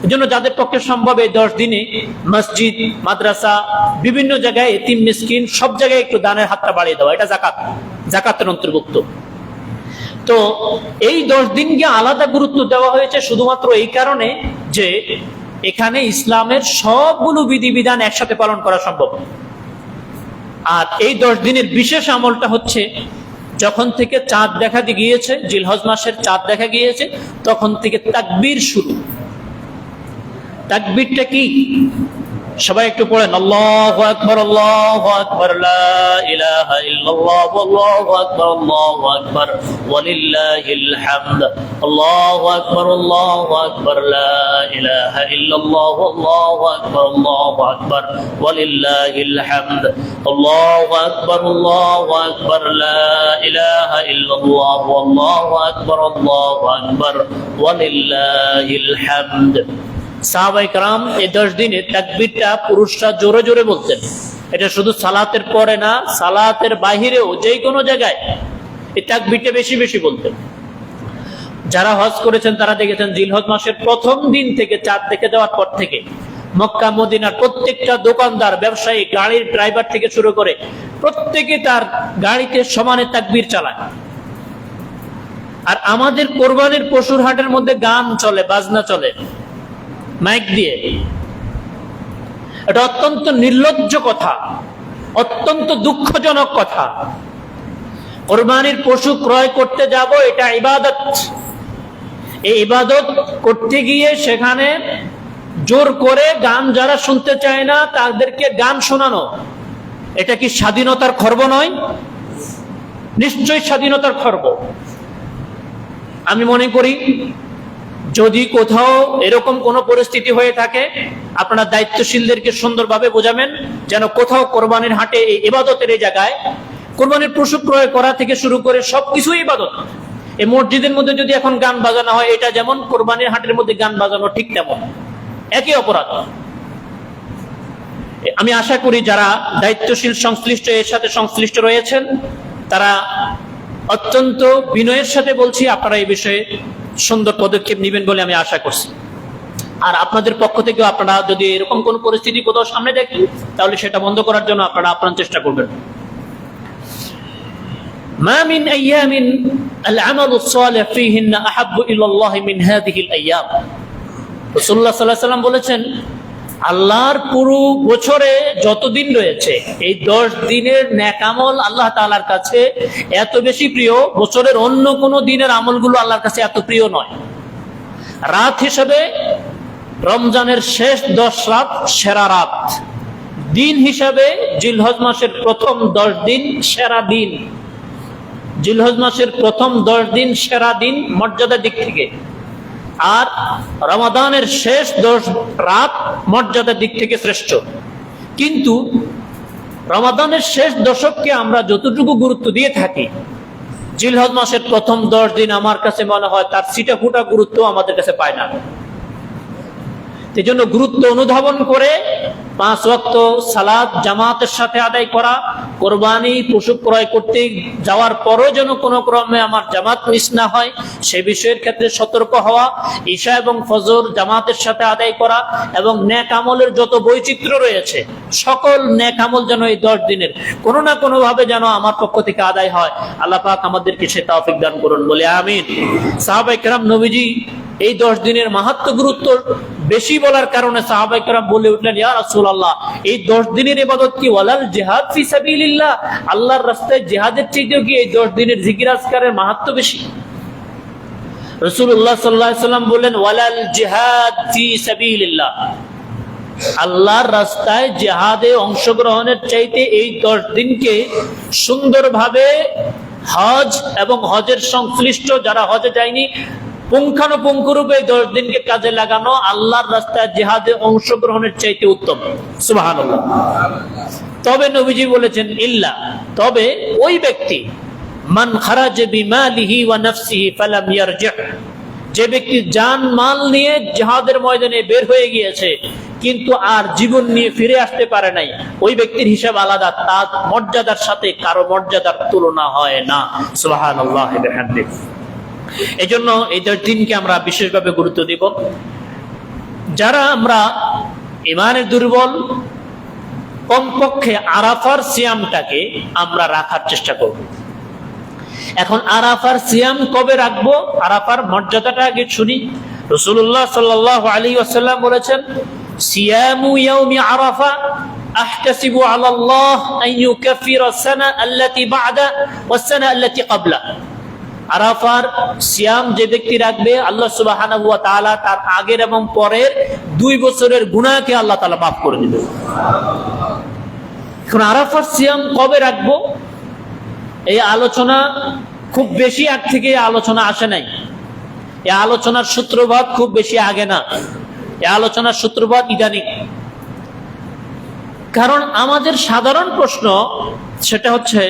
এই জন্য যাদের পক্ষে সম্ভব এই 10 দিনে মসজিদ, মাদ্রাসা, বিভিন্ন জায়গায় এতিম মিসকিন সব জায়গায় একটু দানের হাতটা বাড়িয়ে দেওয়া, এটা যাকাতের অন্তর্ভুক্ত। তো এই 10 দিনকে আলাদা গুরুত্ব দেওয়া হয়েছে শুধুমাত্র এই কারণে যে এখানে ইসলামের সবগুলো বিধিবিধান একসাথে পালন করা সম্ভব। আর এই 10 দিনের বিশেষ আমলটা হচ্ছে, যখন থেকে চাঁদ দেখা গিয়েছে, জিলহজ মাসের চাঁদ দেখা গিয়েছে, তখন থেকে তাকবীর শুরু। তাকবীরটা কি? সবাই একটু পড়েন, আল্লাহু আকবার, আল্লাহু আকবার, লা ইলাহা ইল্লাল্লাহ, আল্লাহু আকবার, আল্লাহু আকবার, ওয়ালিল্লাহিল হামদ। আল্লাহু আকবার, আল্লাহু আকবার, লা ইলাহা ইল্লাল্লাহ, আল্লাহু আকবার, আল্লাহু আকবার, ওয়ালিল্লাহিল হামদ। আল্লাহু আকবার, আল্লাহু আকবার, লা ইলাহা ইল্লাল্লাহ, আল্লাহু আকবার, আল্লাহু আকবার, ওয়ালিল্লাহিল হামদ। সাহাবায়ে কেরাম এই 10 দিনে তাকবীরটা পুরুষরা জোরে জোরে বলতেন। এটা শুধু সালাতের পরে না, সালাতের বাহিরেও যে কোনো জায়গায় এই তাকবীরটা বেশি বেশি বলতেন। যারা হজ করেছেন তারা দেখেছেন জিলহজ মাসের প্রথম দিন থেকে চাঁদ দেখে যাওয়ার পর থেকে মক্কা মদিনার প্রত্যেকটা দোকানদার, ব্যবসায়ী, গাড়ির ড্রাইভার থেকে শুরু করে প্রত্যেকে তার গাড়িতে সমানে তাকবীর চালায়। আর আমাদের কোরবানির পশুর হাটের মধ্যে গান চলে, বাজনা চলে মাইক দিয়ে। এটা অত্যন্ত নির্লজ্জ কথা, অত্যন্ত দুঃখজনক কথা। কোরবানির পশু ক্রয় করতে যাব, এটা ইবাদত। এই ইবাদত করতে গিয়ে সেখানে জোর করে গান, যারা শুনতে চায় না তাদেরকে গান শোনানো, এটা কি স্বাধীনতার খর্ব নয়? নিশ্চয়ই স্বাধীনতার খর্ব। আমি মনে করি যদি কোথাও এরকম কোনো পরিস্থিতি হয়ে থাকে, আপনারা দায়িত্বশীলদেরকে সুন্দরভাবে বোঝাবেন যেন কোথাও কোরবানির হাটে, এই ইবাদতের এই জায়গায় কোরবানির পশু ক্রয় করা থেকে শুরু করে সবকিছুই ইবাদত। এই মসজিদের মধ্যে যদি এখন গান বাজানো হয়, এটা যেমন কোরবানির হাটের মধ্যে গান বাজানো ঠিক তেমন, একই অপরাধ। আমি আশা করি যারা দায়িত্বশীল সংশ্লিষ্ট, এর সাথে সংশ্লিষ্ট রয়েছেন, তারা অত্যন্ত বিনয়ের সাথে বলছি, আপনারা এই বিষয়ে সুন্দর পদক্ষেপ নেবেন বলে আমি আশা করছি। আর আপনাদের পক্ষ থেকেও আপনারা যদি এরকম কোন পরিস্থিতি কোথাও সামনে দেখেন, তাহলে সেটা বন্ধ করার জন্য আপনারা আপ্রাণ চেষ্টা করবেন। মা মিন আইয়ামিন আল আমালু সালিহ ফীহিন্না আহাব্বু ইলাল্লাহ মিন হাযিহিল আইয়াম। রাসূলুল্লাহ সাল্লাল্লাহু আলাইহি ওয়াসাল্লাম বলেছেন, আল্লাহর পুরো বছরে যত দিন রয়েছে, এই 10 দিনের নেক আমল আল্লাহ তাআলার কাছে এত বেশি প্রিয়, বছরের অন্য কোন দিনের আমলগুলো আল্লাহর কাছে এত প্রিয় নয়। রাত হিসেবে রমজানের শেষ 10 রাত সেরা রাত, দিন হিসাবে জিলহজ মাসের প্রথম 10 দিন সেরা দিন। জিলহজ মাসের প্রথম 10 দিন সেরা দিন মর্যাদার দিক থেকে, আর রমাদানের শেষ 10 রাত মর্যাদার দিক থেকে শ্রেষ্ঠ। কিন্তু রমাদানের শেষ দশককে আমরা যতটুকু গুরুত্ব দিয়ে থাকি, জিলহজ মাসের প্রথম 10 দিন আমার কাছে মনে হয় তার ছিটা ফুটা গুরুত্ব আমাদের কাছে পায় না। এজন্য গুরুত্ব অনুধাবন করে 5 ওয়াক্ত সালাত জামাতের সাথে আদায় করা, কোরবানি পশু ক্রয় করতে যাওয়ার পরও যেন কোনো ক্রমে আমার জামাত মিস না হয় সে বিষয়ের ক্ষেত্রে সতর্ক হওয়া, ঈশা এবং ফজর জামাতের সাথে আদায় করা, এবং নেক আমলের যত বৈচিত্র্য রয়েছে সকল নেক আমল যেন এই 10 দিনের কোনো না কোনো ভাবে যেন আমার পক্ষ থেকে আদায় হয়। আল্লাহ পাক আমাদেরকে সে তৌফিক দান করুন, বলে আমিন। সাহাবায়ে কেরাম নবীজি এই 10 দিনের মাহাত্ম্য গুরুত্ব বেশি বলার কারণে সাহাবায়ে কেরাম বলে উঠলেন, ইয়া রাসূলুল্লাহ, এই 10 দিনের ইবাদত কি ওয়ালাল জিহাদ ফি সাবিলিল্লাহ, আল্লাহর রাস্তায় জিহাদের চাইতেও কি এই 10 দিনের জিকির আজকারের মাহাত্ম্য বেশি? রাসূলুল্লাহ সাল্লাল্লাহু আলাইহি ওয়াসাল্লাম বললেন, ওয়ালাল জিহাদ ফি সাবিলিল্লাহ, আল্লাহর রাস্তায় জিহাদে অংশগ্রহণের চাইতে এই 10 দিনকে সুন্দরভাবে হজ এবং হজের সংশ্লিষ্ট যারা হজে যায়নি পুঙ্খানুপুঙ্খরূপে 10 দিনকে কাজে লাগানো আল্লাহর রাস্তায় জিহাদে অংশগ্রহণের চাইতে উত্তম। সুবহানাল্লাহ। তবে নবীজি বলেছেন, ইল্লা, তবে ওই ব্যক্তি, মান খারাজা বিমালিহি ওয়া নাফসিহি ফালাম ইয়ারজি', যে ব্যক্তি জান মাল নিয়ে জিহাদের ময়দানে বের হয়ে গিয়েছে কিন্তু আর জীবন নিয়ে ফিরে আসতে পারে নাই, ওই ব্যক্তির হিসাব আলাদা, তার মর্যাদার সাথে কারো মর্যাদার তুলনা হয় না। সুবহানাল্লাহ ওয়া বিহামদিহি। এজন্য এই 10 দিনকে আমরা বিশেষভাবে গুরুত্ব দিব। যারা আমরা ইমানের দুর্বল, কমপক্ষে আরাফার সিয়ামটাকে আমরা রাখার চেষ্টা করব। এখন আরাফার সিয়াম কবে রাখবো, আরাফার মর্যাদাটা আগে শুনি। রাসূলুল্লাহ সাল্লাল্লাহু আলাইহি ওয়াসাল্লাম বলেছেন, সিয়ামু ইয়াউমি আরাফা আহতাসিবু আলাল্লাহ আন ইউকাফিরা সানা আল্লাতী বা'দা ওয়াস সানা আল্লাতী ক্বাবলা। আরাফার সিয়াম যে ব্যক্তি রাখবে, আল্লাহ সুবহানাহু ওয়া তাআলা তার আগের এবং পরের 2 বছরের গুনাহকে আল্লাহ তাআলা মাফ করে দিবেন। এখন আরাফার সিয়াম কবে রাখবো, এই আলোচনা খুব বেশি আগ থেকে আলোচনা আসে নাই। এই আলোচনার সূত্রপাত খুব বেশি আগে না, এই আলোচনার সূত্রপাত ইদানিং। কারণ আমাদের সাধারণ প্রশ্ন সেটা হচ্ছে,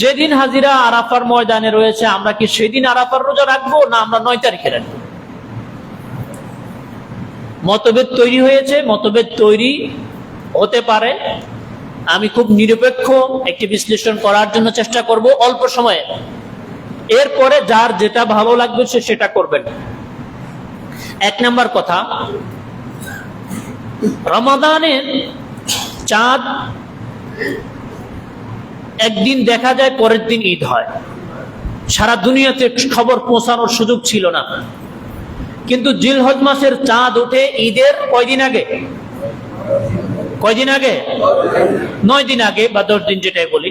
যেদিন হাজিরা আরাফার ময়দানে রয়েছে আমরা কি সেদিন আরাফার রোজা রাখবো না আমরা 9 তারিখে রাখবো? মতভেদ তৈরি হয়েছে, মতভেদ তৈরি হতে পারে। আমি খুব নিরপেক্ষ একটি বিশ্লেষণ করার জন্য চেষ্টা করব অল্প সময়ে। এরপরে যার যেটা ভালো লাগবে সে সেটা করবেন। 1 নাম্বার কথা, রমাদানের চাঁদ একদিন দেখা যায়, পরের দিন ঈদ হয়। সারা দুনিয়াতে খবর পৌঁছানোর সুযোগ ছিল না, কিন্তু জিলহজ মাসের চাঁদ ওঠে ঈদের কয়দিন আগে? 9 দিন আগে বা 10 দিন, যেটাই বলি।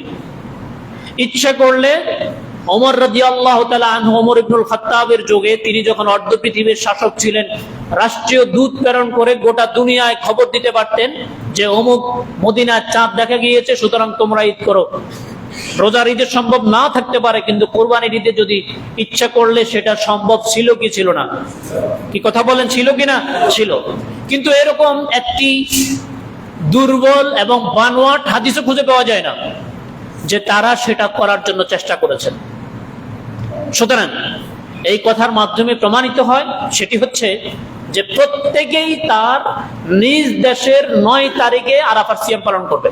ইচ্ছা করলে ওমর রাদিয়াল্লাহু তাআলা আনহু, ওমর ইবনুল খাত্তাবের যুগে তিনি যখন অর্ধ পৃথিবীর শাসক ছিলেন, রাষ্ট্রীয় দূত প্রেরণ করে গোটা দুনিয়ায় খবর দিতে পারতেন যে অমুক মদিনার চাঁদ দেখা গিয়েছে, সুতরাং তোমরা ঈদ করো। রোজার ঈদে সম্ভব না থাকতে পারে, কিন্তু কোরবানির ঈদে যদি ইচ্ছা করলে সেটা সম্ভব ছিল কি ছিল না? কি কথা বলেন, ছিল কিনা? ছিল। কিন্তু এরকম একটি দুর্বল এবং বানোয়াট হাদিসও খুঁজে পাওয়া যায় না যে তারা সেটা করার জন্য চেষ্টা করেছেন। সুতরাং এই কথার মাধ্যমে প্রমাণিত হয় সেটি হচ্ছে যে প্রত্যেকেই তার নিজ দেশের 9 তারিখে আরাফার সিয়াম পালন করবে।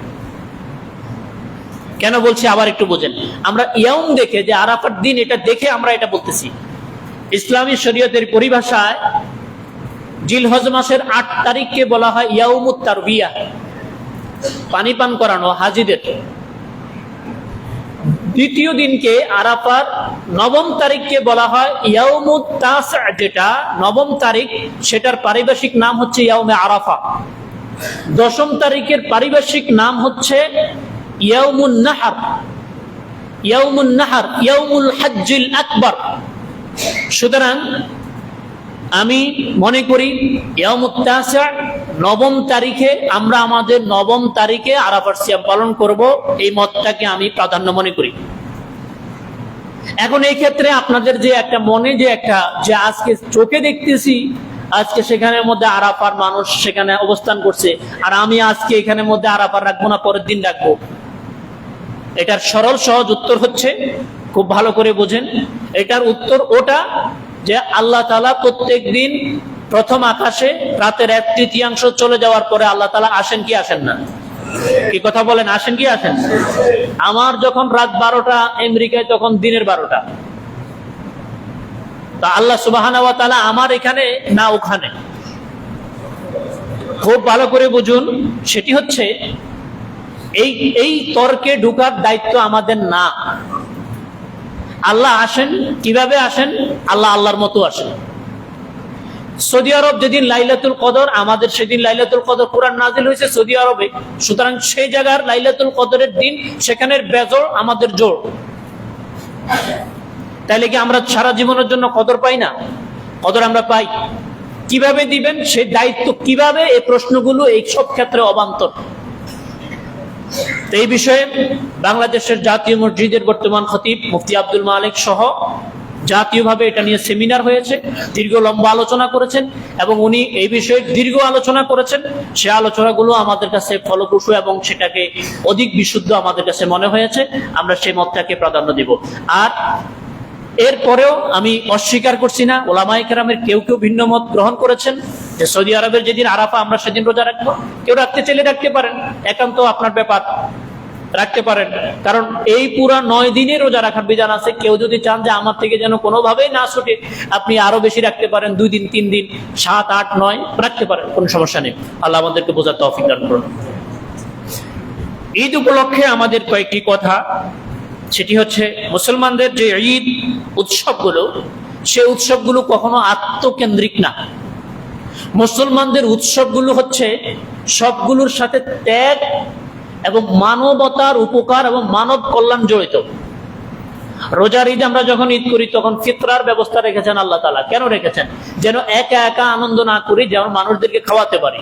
কেন বলছি আবার একটু বোঝেন। আমরা ইয়াউম দেখে, যে আরাফার দিন, এটা দেখে আমরা এটা বলতেছি। ইসলামী শরীয়তের পরিভাষায় জিলহজ মাসের 8 তারিখকে বলা হয় ইয়াউমুত তারবিয়া, পানি পান করানো হাজিদের। দ্বিতীয় দিনকে আরাফার 9ম তারিখকে বলা হয় ইয়াউমুত তাসা, যেটা 9ম তারিখ, সেটার পারিভাষিক নাম হচ্ছে ইয়াউমে আরাফা। 10ম তারিখের পারিভাষিক নাম হচ্ছে ইয়াউমুন নাহর, ইয়াউমুল হজ্জিল আকবার। সুতরাং আমি মনে করি ইয়াউমুত তাসা, 9ম তারিখে আমরা আমাদের 9ম তারিখে আরাফার সিয়াম পালন করব, এই মতটাকে আমি প্রাধান্য মনে করি। এখন এই ক্ষেত্রে আপনাদের যে একটা মনে যে একটা যে আজকে চোখে দেখতেছি আজকে সেখানের মধ্যে আরাফার মানুষ সেখানে অবস্থান করছে, আর আমি আজকে এখানের মধ্যে আরাফার রাখবো না, পরের দিন রাখবো। এটার সরল সহজ উত্তর হচ্ছে, খুব ভালো করে বোঝেন, এটার উত্তর ওটা যে আল্লাহ তাআলা প্রত্যেক দিন প্রথম আকাশে রাতের 1/3 চলে যাওয়ার পরে আল্লাহ তাআলা আসেন কি আসেন না? কি কথা বলেন, আসেন কি আসেন? আমার যখন রাত 12টা আমেরিকায়, তখন দিনের 12টা। তা আল্লাহ সুবহানাহু ওয়া তাআলা আমার এখানে না ওখানে। খুব ভালো করে বুঝুন, সেটি হচ্ছে এই তর্কে ঢোকার দায়িত্ব আমাদের না। আল্লাহ আসেন কিভাবে আসেন? আল্লাহ আল্লাহর মতো আসেন। সৌদি আরব যেদিন লাইলাতুল কদর, আমাদের সেদিন লাইলাতুল কদর কোরআন নাজিল হয়েছে সৌদি আরবে, সুতরাং সেই জায়গার লাইলাতুল কদরের দিন সেখানের বেজোড়, আমাদের জোড়। তাইলে কি আমরা সারা জীবনের জন্য কদর পাই না? কদর আমরা পাই। কিভাবে দিবেন সেই দায়িত্ব কিভাবে, এই প্রশ্নগুলো এই সব ক্ষেত্রে অবান্তর। এই বিষয়ে বাংলাদেশের জাতীয় মসজিদের বর্তমান খতিব মুফতি আব্দুল মালিক সহ জাতীয়ভাবে এটা নিয়ে সেমিনার হয়েছে, দীর্ঘ লম্বা আলোচনা করেছেন এবং উনি এই বিষয়ে দীর্ঘ আলোচনা করেছেন। সে আলোচনাগুলো আমাদের কাছে ফলপ্রসূ এবং সেটাকে অধিক বিশুদ্ধ আমাদের কাছে মনে হয়েছে। আমরা সেই মতটাকে প্রাধান্য দিব। আর এরপরেও আমি অস্বীকার করছি না, ওলামায়ে কেরামের কেউ কেউ ভিন্ন মত গ্রহণ করেছেন যে সৌদি আরবের যেদিন আরাফা আমরা সেদিন রোজা রাখবো। কেউ রাখতে চাইলে রাখতে পারেন, একান্ত আপনার ব্যাপার, রাখতে পারেন। কারণ এই পুরা 9 দিনে রোজা রাখার বিধান আছে। কেউ যদি চান যে আমার থেকে যেন কোনোভাবেই না ছুটে, আপনি আরো বেশি রাখতে পারেন, 2 দিন 3 দিন 7, 8, 9 রাখতে পারেন, কোনো সমস্যা নেই। আল্লাহ আমাদেরকে বোঝার তৌফিক দান করুন। ঈদ উপলক্ষে আমাদের কয়েকটি কথা, সেটি হচ্ছে মুসলমানদের যে ঈদ উৎসবগুলো, সে উৎসবগুলো কখনো আত্মকেন্দ্রিক না। মুসলমানদের উৎসবগুলো হচ্ছে সবগুলোর সাথে ত্যাগ এবং মানবতার উপকার এবং মানব কল্যাণ জড়িত। রোজার ঈদ আমরা যখন ঈদ করি তখন ফিতরার ব্যবস্থা রেখেছেন আল্লাহ তাআলা। কেন রেখেছেন? যেন একা একা আনন্দ না করি, যেন মানুষদেরকে খাওয়াতে পারি।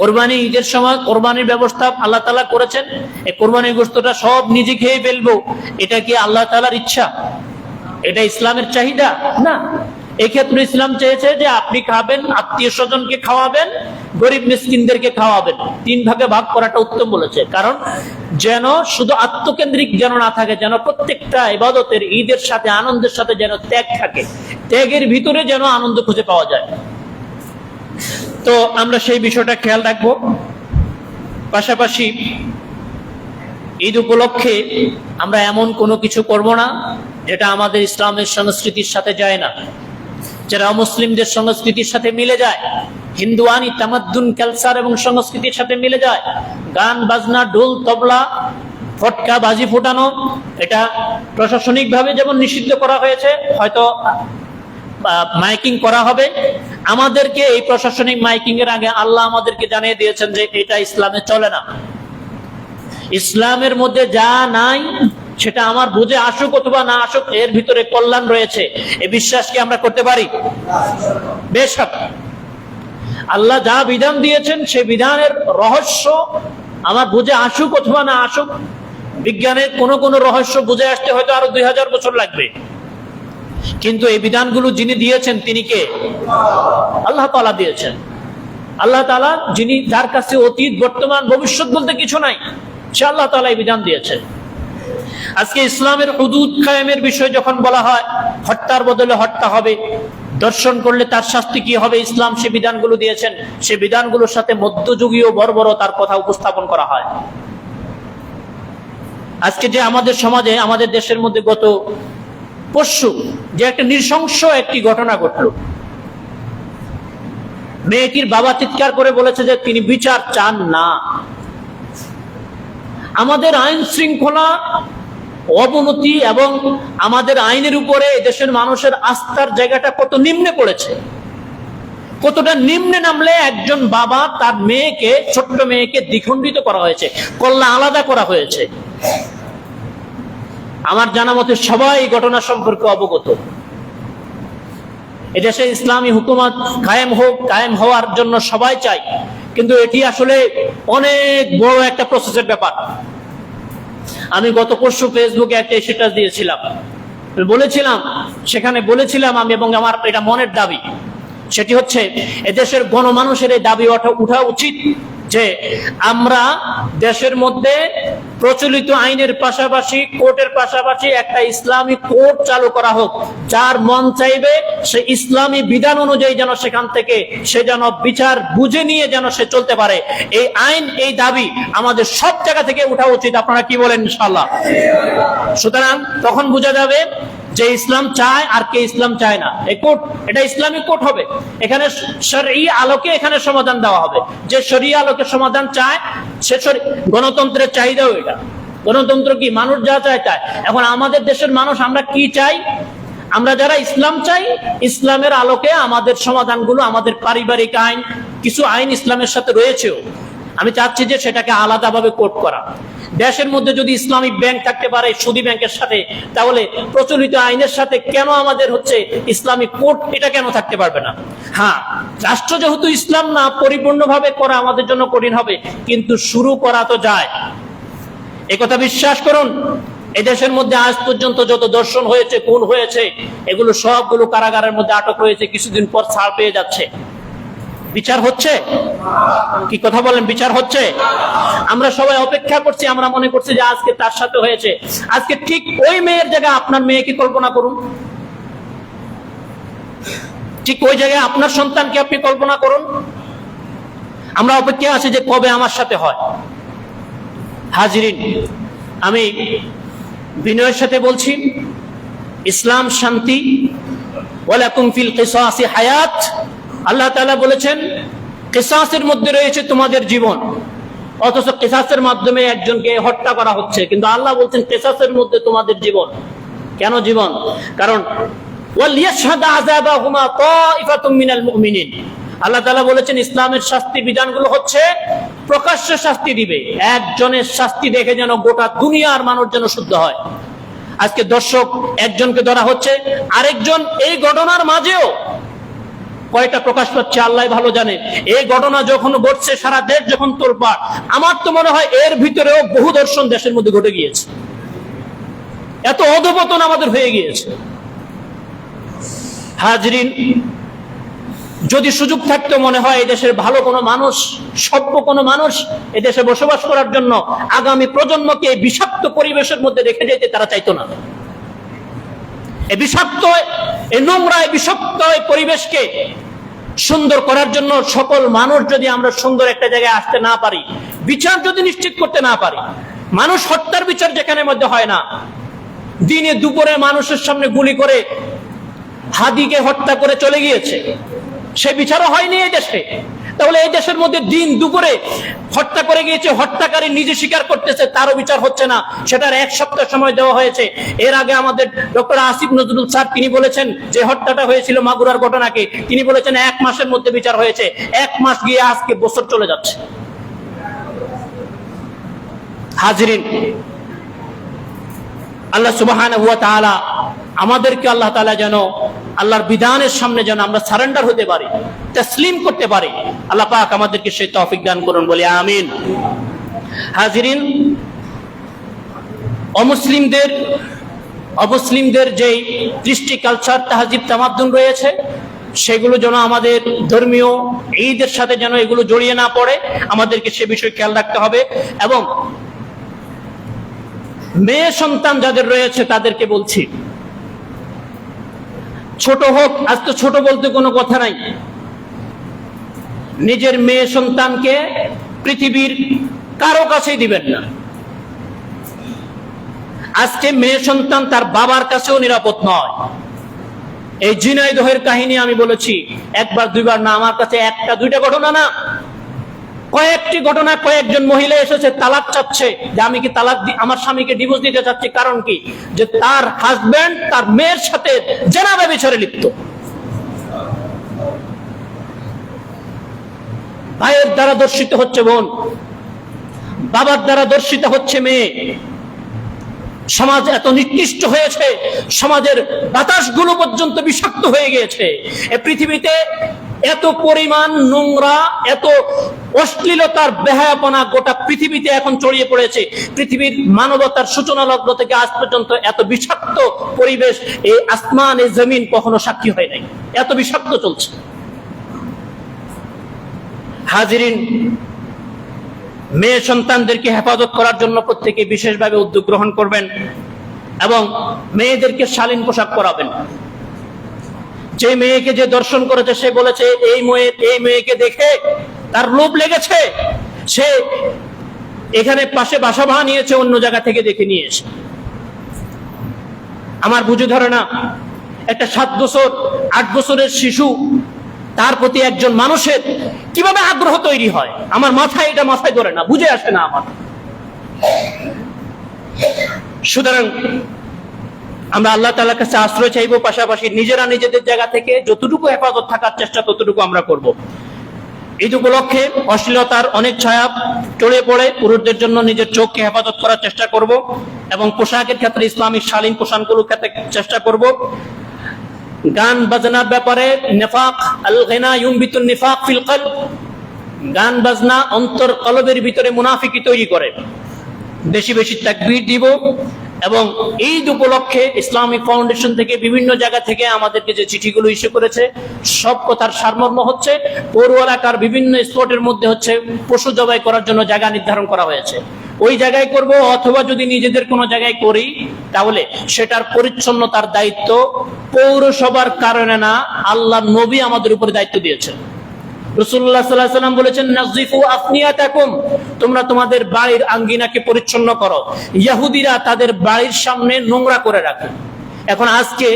কোরবানি ঈদের সময় কোরবানির ব্যবস্থা আল্লাহ তাআলা করেছেন। এই কোরবানির গোশতটা সব নিজে খেয়ে ফেলবো, এটা কি আল্লাহ তাআলার ইচ্ছা? এটা ইসলামের চাহিদা না। এক্ষেত্রে ইসলাম চেয়েছে যে আপনি খাবেন, আত্মীয় স্বজনকে খাওয়াবেন, গরিব মিসকিনদেরকে খাওয়াবেন। 3 ভাগে ভাগ করাটা উত্তম বলেছে। কারণ যেন শুধু আত্মকেন্দ্রিক যেন না থাকে, যেন প্রত্যেকটা ইবাদতের ঈদের সাথে আনন্দের সাথে যেন ত্যাগ থাকে, ত্যাগের ভিতরে যেন আনন্দ খুঁজে পাওয়া যায়। তো আমরা সেই বিষয়টা খেয়াল রাখবো। পাশাপাশি ঈদ উপলক্ষে আমরা এমন কোনো কিছু করব না যেটা আমাদের ইসলামের সংস্কৃতির সাথে যায় না, যারা মুসলিমদের সংস্কৃতির সাথে মিলে যায়, হিন্দুয়ানি তামাদ্দুন কালচার এবং সংস্কৃতির সাথে মিলে যায়। গান বাজনা, ঢোল তবলা, ফটকা বাজি ফোটানো, এটা প্রশাসনিকভাবে যেমন নিষিদ্ধ করা হয়েছে, হয়তো মাইকিং করা হবে। আমাদেরকে এই প্রশাসনিক মাইকিং এর আগে আল্লাহ আমাদেরকে জানিয়ে দিয়েছেন যে এটা ইসলামে চলে না। ইসলামের মধ্যে যা নাই সেটা আমার বুঝে আসুক অথবা না আসুক, এর ভিতরে কল্যাণ রয়েছে, এই বিশ্বাস কি আমরা করতে পারি? বেশক আল্লাহ যা বিধান দিয়েছেন সেই বিধানের রহস্য আমার বুঝে আসুক অথবা না আসুক, বিজ্ঞানের কোন রহস্য বুঝে আসতে হয়তো আরো 2000 বছর লাগবে, কিন্তু এই বিধানগুলো যিনি দিয়েছেন তিনি কে? আল্লাহ তাআলা দিয়েছেন। আল্লাহ তাআলা যিনি, যার কাছে অতীত বর্তমান ভবিষ্যৎ বলতে কিছু নাই, সে আল্লাহ তাআলা এই বিধান দিয়েছেন। আজকে ইসলামের হুদুদ কায়েমের বিষয় যখন বলা হয়, হত্যার বদলে হত্যা হবে, দর্শন করলে তার শাস্তি কি হবে, ইসলাম সে বিধানগুলো দিয়েছেন। সে বিধানগুলোর সাথে মধ্যযুগীয় বর্বরতার কথা উপস্থাপন করা হয়। আজকে যে আমাদের সমাজে, আমাদের দেশের মধ্যে গত পরশু যে একটা নৃশংস একটি ঘটনা ঘটলো, মেয়েটির বাবা চিৎকার করে বলেছে যে তিনি বিচার চান না। আমাদের আইন শৃঙ্খলা অবনতি এবং আমাদের আইনের উপরে দেশের মানুষের আস্থার জায়গাটা কত নিম্নে পড়েছে। কতটা নিম্নে নামলে একজন বাবা তার মেয়েকে, ছোট্ট মেয়েকে দ্বিখণ্ডিত করা হয়েছে, কল্লা আলাদা করা হয়েছে। আমার জানা মতে সবাই এই ঘটনা সম্পর্কে অবগত। এদেশে ইসলামী হুকুমত কায়েম হোক, কায়েম হওয়ার জন্য সবাই চাই, কিন্তু এটি আসলে অনেক বড় একটা প্রসেসের ব্যাপার। আমি গত পরশু ফেসবুকে একটা স্ট্যাটাস দিয়েছিলাম, সেখানে বলেছিলাম আমি, এবং আমার এটা মনের দাবি, সেটি হচ্ছে এদেশের গণমানুষের এই দাবি উঠা উচিত যে আমরা দেশের মধ্যে প্রচলিত আইনের পাশাপাশি কোর্টের পাশাপাশি একটা ইসলামী কোর্ট চালু করা হোক। যার মন চাইবে সে ইসলামী বিধান অনুযায়ী যেন সেখান থেকে সে যেন বিচার বুঝে নিয়ে যেন সে চলতে পারে। এই আইন, এই দাবি আমাদের সব জায়গা থেকে উঠা উচিত। আপনারা কি বলেন? ইনশাআল্লাহ। সুতরাং তখন বোঝা যাবে যে ইসলাম চায় আর কে ইসলাম চায় না। এই কোর্ট, এটা ইসলামিক কোর্ট হবে, এখানে শরঈ আলোকে এখানে সমাধান দেওয়া হবে। যে শরঈ আলোকে সমাধান চায় সে গণতন্ত্রের চাহিদাও এটা। গণতন্ত্র কি? মানুষ যা চায় তাই। এখন আমাদের দেশের মানুষ আমরা কি চাই? আমরা যারা ইসলাম চাই, ইসলামের আলোকে আমাদের সমাধানগুলো, আমাদের পারিবারিক আইন, কিছু আইন ইসলামের সাথে রয়েছেও, আমি চাচ্ছি যে সেটাকে আলাদাভাবে কোর্ট করা। দেশের মধ্যে যদি ইসলামিক ব্যাংক থাকতে পারে সুদী ব্যাংকের সাথে, তাহলে প্রচলিত আইনের সাথে কেন আমাদের হচ্ছে ইসলামিক কোর্ট এটা কেন থাকতে পারবে না? হ্যাঁ, রাষ্ট্র যেহেতু ইসলাম না, পরিপূর্ণভাবে করা আমাদের জন্য কঠিন হবে, কিন্তু শুরু করা তো যায়। একথা বিশ্বাস করুন। এদেশের মধ্যে আজ পর্যন্ত যত দর্শন হয়েছে, খুন হয়েছে, এগুলো সবগুলো কারাগারের মধ্যে আটক হয়েছে, কিছুদিন পর ছাড় পেয়ে যাচ্ছে। বিচার হচ্ছে? কি কথা বলেন? বিচার হচ্ছে? আমরা সবাই অপেক্ষা করছি, আমরা মনে করছি যে আজকে তার সাথে হয়েছে। আজকে ঠিক ওই মেয়ের জায়গায় আপনার মেয়েকে কল্পনা করুন, ঠিক ওই জায়গায় আপনার সন্তানকে আপনি কল্পনা করুন। আমরা অপেক্ষা আছি যে কবে আমার সাথে হয়। হাজিরিন, আমি বিনয়ের সাথে বলছি, ইসলাম শান্তি, ওয়ালাকুম ফিল কিসাসি হায়াত। আল্লাহ তাআলা বলেছেন কিসাসের মধ্যে রয়েছে তোমাদের জীবন, অথচ কিসাসের মাধ্যমে একজনকে হত্যা করা হচ্ছে, কিন্তু আল্লাহ বলছেন কিসাসের মধ্যে তোমাদের জীবন। কেন জীবন? কারণ ওয়ালিয়াশহাদ আযাবাহুমা তাইফাতুম মিনাল মুমিনিন। আল্লাহ তাআলা বলেছেন ইসলামের শাস্তি বিধানগুলো হচ্ছে প্রকাশ্যে শাস্তি দিবে, একজনের শাস্তি দেখে যেন গোটা দুনিয়ার মানুষ যেন শুদ্ধ হয়। আজকে দর্শক একজনকে ধরা হচ্ছে, আরেকজন এই ঘটনার মাঝেও কয়টা প্রকাশ পাচ্ছে আল্লাহ ভালো জানে। এই ঘটনা যখন ঘটছে, সারা দেশ যখন তোলপাড়, আমার তো মনে হয় এর ভিতরেও বহু দর্শন দেশের মধ্যে ঘটে গিয়েছে। এত অধপতন আমাদের হয়ে গিয়েছে। হাজরিন, যদি সুযোগ থাকতো, মনে হয় এদেশের ভালো কোনো মানুষ, সভ্য কোনো মানুষ এদেশে বসবাস করার জন্য আগামী প্রজন্মকে এই বিষাক্ত পরিবেশের মধ্যে রেখে যেতে তারা চাইতো না। এই বিষাক্ত, এই নোংরা, এই বিষাক্ত এই পরিবেশকে সুন্দর করার জন্য সকল মানুষ যদি আমরা সুন্দর একটা জায়গায় আসতে না পারি, বিচার যদি নিশ্চিত করতে না পারি, মানুষ হত্যার বিচার যেখানে মধ্যে হয় না, দিনে দুপুরে মানুষের সামনে গুলি করে হাদিকে হত্যা করে চলে গিয়েছে, সে বিচারও হয়নি এই দেশে। তাহলে এই দেশের মধ্যে দিন দুপুরে হত্যা করে গিয়েছে, হত্যাকারী নিজে স্বীকার করতেছে, তারও বিচার হচ্ছে না। সেটার এক সপ্তাহ সময় দেওয়া হয়েছে। এর আগে আমাদের ডক্টর আসিফ নজরুল স্যার তিনি বলেছেন যে হত্যাটা হয়েছিল মাগুরার ঘটনাকে, তিনি বলেছেন 1 মাসের মধ্যে বিচার হয়েছে। 1 মাস গিয়ে আজকে বছর চলে যাচ্ছে। হাজরিন, আল্লাহ সুবহানাহু ওয়া তাআলা আমাদেরকে, আল্লাহ তাআলা যেন আল্লাহর বিধানের সামনে যেন আমরা সারেন্ডার হতে পারি, তাসলিম করতে পারি। আল্লাহ পাক আমাদেরকে সেই তৌফিক দান করুন, বলি আমিন। হাজিরিন, অমুসলিমদের যে কৃষ্টি, কালচার, তাহজিব, তামাদ্দুন রয়েছে, সেগুলো যেন আমাদের ধর্মীয় ঈদের সাথে যেন এগুলো জড়িয়ে না পড়ে, আমাদেরকে সে বিষয়ে খেয়াল রাখতে হবে। এবং মেয়ে সন্তান যাদের রয়েছে তাদেরকে বলছি, ছোট হোক, আজ তো ছোট বলতে কোনো কথা নাই, নিজের মেয়ে সন্তানকে পৃথিবীর কারো কাছেই দিবেন না। আজকে মেয়ে সন্তান তার বাবার কাছেও নিরাপদ নয়। এই ঝিনাইদহের কাহিনী আমি বলেছি একবার দুইবার না, আমার কাছে একটা দুইটা ঘটনা না, কয়েকটি ঘটনা। কয়েকজন মহিলা এসেছে, তালাক চাচ্ছে, যে আমি কি তালাক আমার স্বামীকে ডিভোর্স দিতে চাচ্ছি। কারণ কি? যে তার হাজবেন্ড তার মেয়ের সাথে জেনা ব্যভিচারে লিপ্ত। ভাইয়ের দ্বারা দর্শিত হচ্ছে বোন, বাবার দ্বারা দর্শিত হচ্ছে মেয়ে। সমাজ এত নিকৃষ্ট হয়েছে, সমাজের বাতাসগুলো পর্যন্ত বিষাক্ত হয়ে গিয়েছে। এই পৃথিবীতে এত পরিমাণ নোংরা, এত অশ্লীলতার বেহায়াপনা গোটা পৃথিবীতে এখন ছড়িয়ে পড়েছে। পৃথিবীর মানবতার সূচনা লগ্ন থেকে আজ পর্যন্ত এত বিষাক্ত পরিবেশ এই আসমান, এই জমিন কখনো সাক্ষী হয় নাই। এত বিষাক্ত চলছে। হাজিরিন, মেয়ে সন্তানদেরকে হেফাজত করার জন্য প্রত্যেকে বিশেষভাবে উদ্যোগ গ্রহণ করবেন এবং মেয়েদেরকে শালীন পোশাক পরাবেন। যে মেয়েকে যে দর্শন করেছে সে বলেছে এই মেয়েকে দেখে তার লোভ লেগেছে, সে এখানে পাশে বাসা ভাড়া নিয়েছে, অন্য জায়গা থেকে দেখে নিয়ে এসে। আমার বুঝে ধরে না, একটা 7 বছর 8 বছরের শিশু, তার প্রতি একজন মানুষের কিভাবে আগ্রহ তৈরি হয়, আমার এটা মাথায় ধরে না, বুঝে আসে না আমার। সুতরাং আমরা আল্লাহ তাআলার কাছে আশ্রয় চাইবো, পাশাপাশি নিজেরা নিজেদের জায়গা থেকে যতটুকু হেফাজত থাকার চেষ্টা ততটুকু আমরা করব। ঈদ উপলক্ষে অশ্লীলতার অনেক ছায়া ছড়িয়ে পড়ে, পুরুষদের জন্য নিজের চোখকে হেফাজত করার চেষ্টা করব এবং পোশাকের ক্ষেত্রে ইসলামিক শালীন পোশাকগুলোর ক্ষেত্রে চেষ্টা করব। গান বাজনার ব্যাপারে নিফাক, আল গিনা ইউনবিতুন নিফাক ফিল কলব, গান বাজনা অন্তর কলবের ভিতরে মুনাফিকি তৈরি করে। বেশি বেশি তাকবীর দিব এবং ঈদ উপলক্ষে ইসলামিক ফাউন্ডেশন থেকে বিভিন্ন জায়গা থেকে আমাদেরকে যে চিঠিগুলো ইস্যু করেছে সব কথার সারমর্ম হচ্ছে পৌর এলাকার বিভিন্ন স্পটের মধ্যে হচ্ছে পশু জবাই করার জন্য জায়গা নির্ধারণ করা হয়েছে। ওই জায়গায় করব, অথবা যদি নিজেদের কোনো জায়গায় করি তাহলে সেটার পরিচ্ছন্নতার দায়িত্ব পৌরসভার কারণে না, আল্লাহর নবী আমাদের উপরে দায়িত্ব দিয়েছেন। রাসূলুল্লাহ সাল্লাল্লাহু আলাইহি ওয়াসাল্লাম বলেছেন নাযিফু আফনিয়াতাকুম, তোমরা তোমাদের বাড়ির আঙ্গিনাকে পরিচ্ছন্ন করো। ইহুদিরা তাদের বাড়ির সামনে নোংরা করে রাখে। এখন আজকে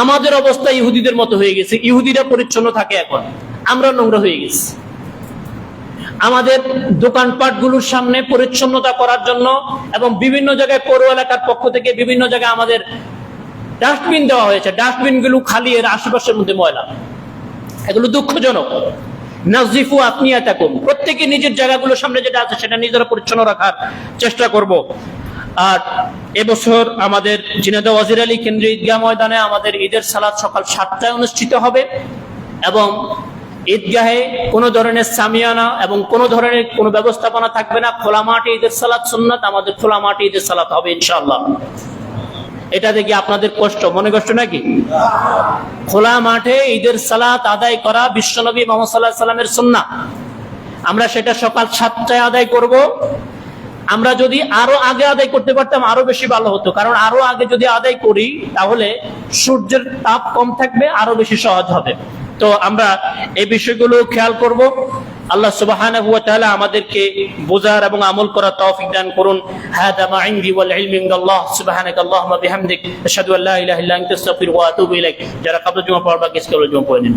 আমাদের অবস্থা ইহুদিদের মতো হয়ে গেছে। ইহুদিরা পরিচ্ছন্ন থাকে, এখন আমরা নোংরা হয়ে গেছি। আমাদের দোকানপাটগুলোর সামনে পরিচ্ছন্নতা করার জন্য এবং বিভিন্ন জায়গায় পৌর এলাকার পক্ষ থেকে বিভিন্ন জায়গায় আমাদের ডাস্টবিন দেওয়া হয়েছে। ডাস্টবিনগুলো খালি, এর আশেপাশের মধ্যে ময়লা। এগুলো দুঃখজনক। নাযিফু আফনিয়াতাকুম, প্রত্যেকে নিজের জায়গাগুলোর সামনে যেটা আছে সেটা নিজেরা পরিচ্ছন্ন রাখার চেষ্টা করব। আর এবছর আমাদের ঝিনাইদহ ওয়াজির আলী কেন্দ্রীয় ঈদগাহ ময়দানে আমাদের ঈদের সালাত সকাল 7টায় অনুষ্ঠিত হবে এবং ঈদগাহে কোনো ধরনের সামিয়ানা এবং কোনো ধরনের কোনো ব্যবস্থাপনা থাকবে না। খোলা মাঠে ঈদের সালাত সুন্নাত, আমাদের খোলা মাঠে ঈদের সালাত হবে ইনশাআল্লাহ। এটা দেখি আপনাদের মনে কষ্ট নাকি? খোলা মাঠে ঈদের সালাত আদায় করা বিশ্বনবী মুহাম্মদ সাল্লাল্লাহু আলাইহি ওয়াসাল্লামের সুন্নাহ। আমরা সেটা সকাল 7টায় আদায় করব। আমরা যদি আরো আগে আদায় করতে পারতাম আরো বেশি ভালো হতো, কারণ আরো আগে যদি আদায় করি তাহলে সূর্যের তাপ কম থাকবে, আরো বেশি সহজ হবে। তো আমরা এই বিষয়গুলো খেয়াল করব। আল্লাহ সুবহানাহু ওয়া তাআলা আমাদেরকে বোঝার এবং আমল করার তৌফিক দান করুন। হাদা মা ইনদি ওয়াল ইলমু ইনদাল্লাহ সুবহানাকাল্লাহুম্মা বিহামদিক আশহাদু আল্লা ইলাহা ইল্লা আনতা আস্তাগফিরুকা ওয়া আতুবু ইলাইক। যারা ক্বাবলা জুমা পড়বা, কিসকে জুমা পড়ে নিন।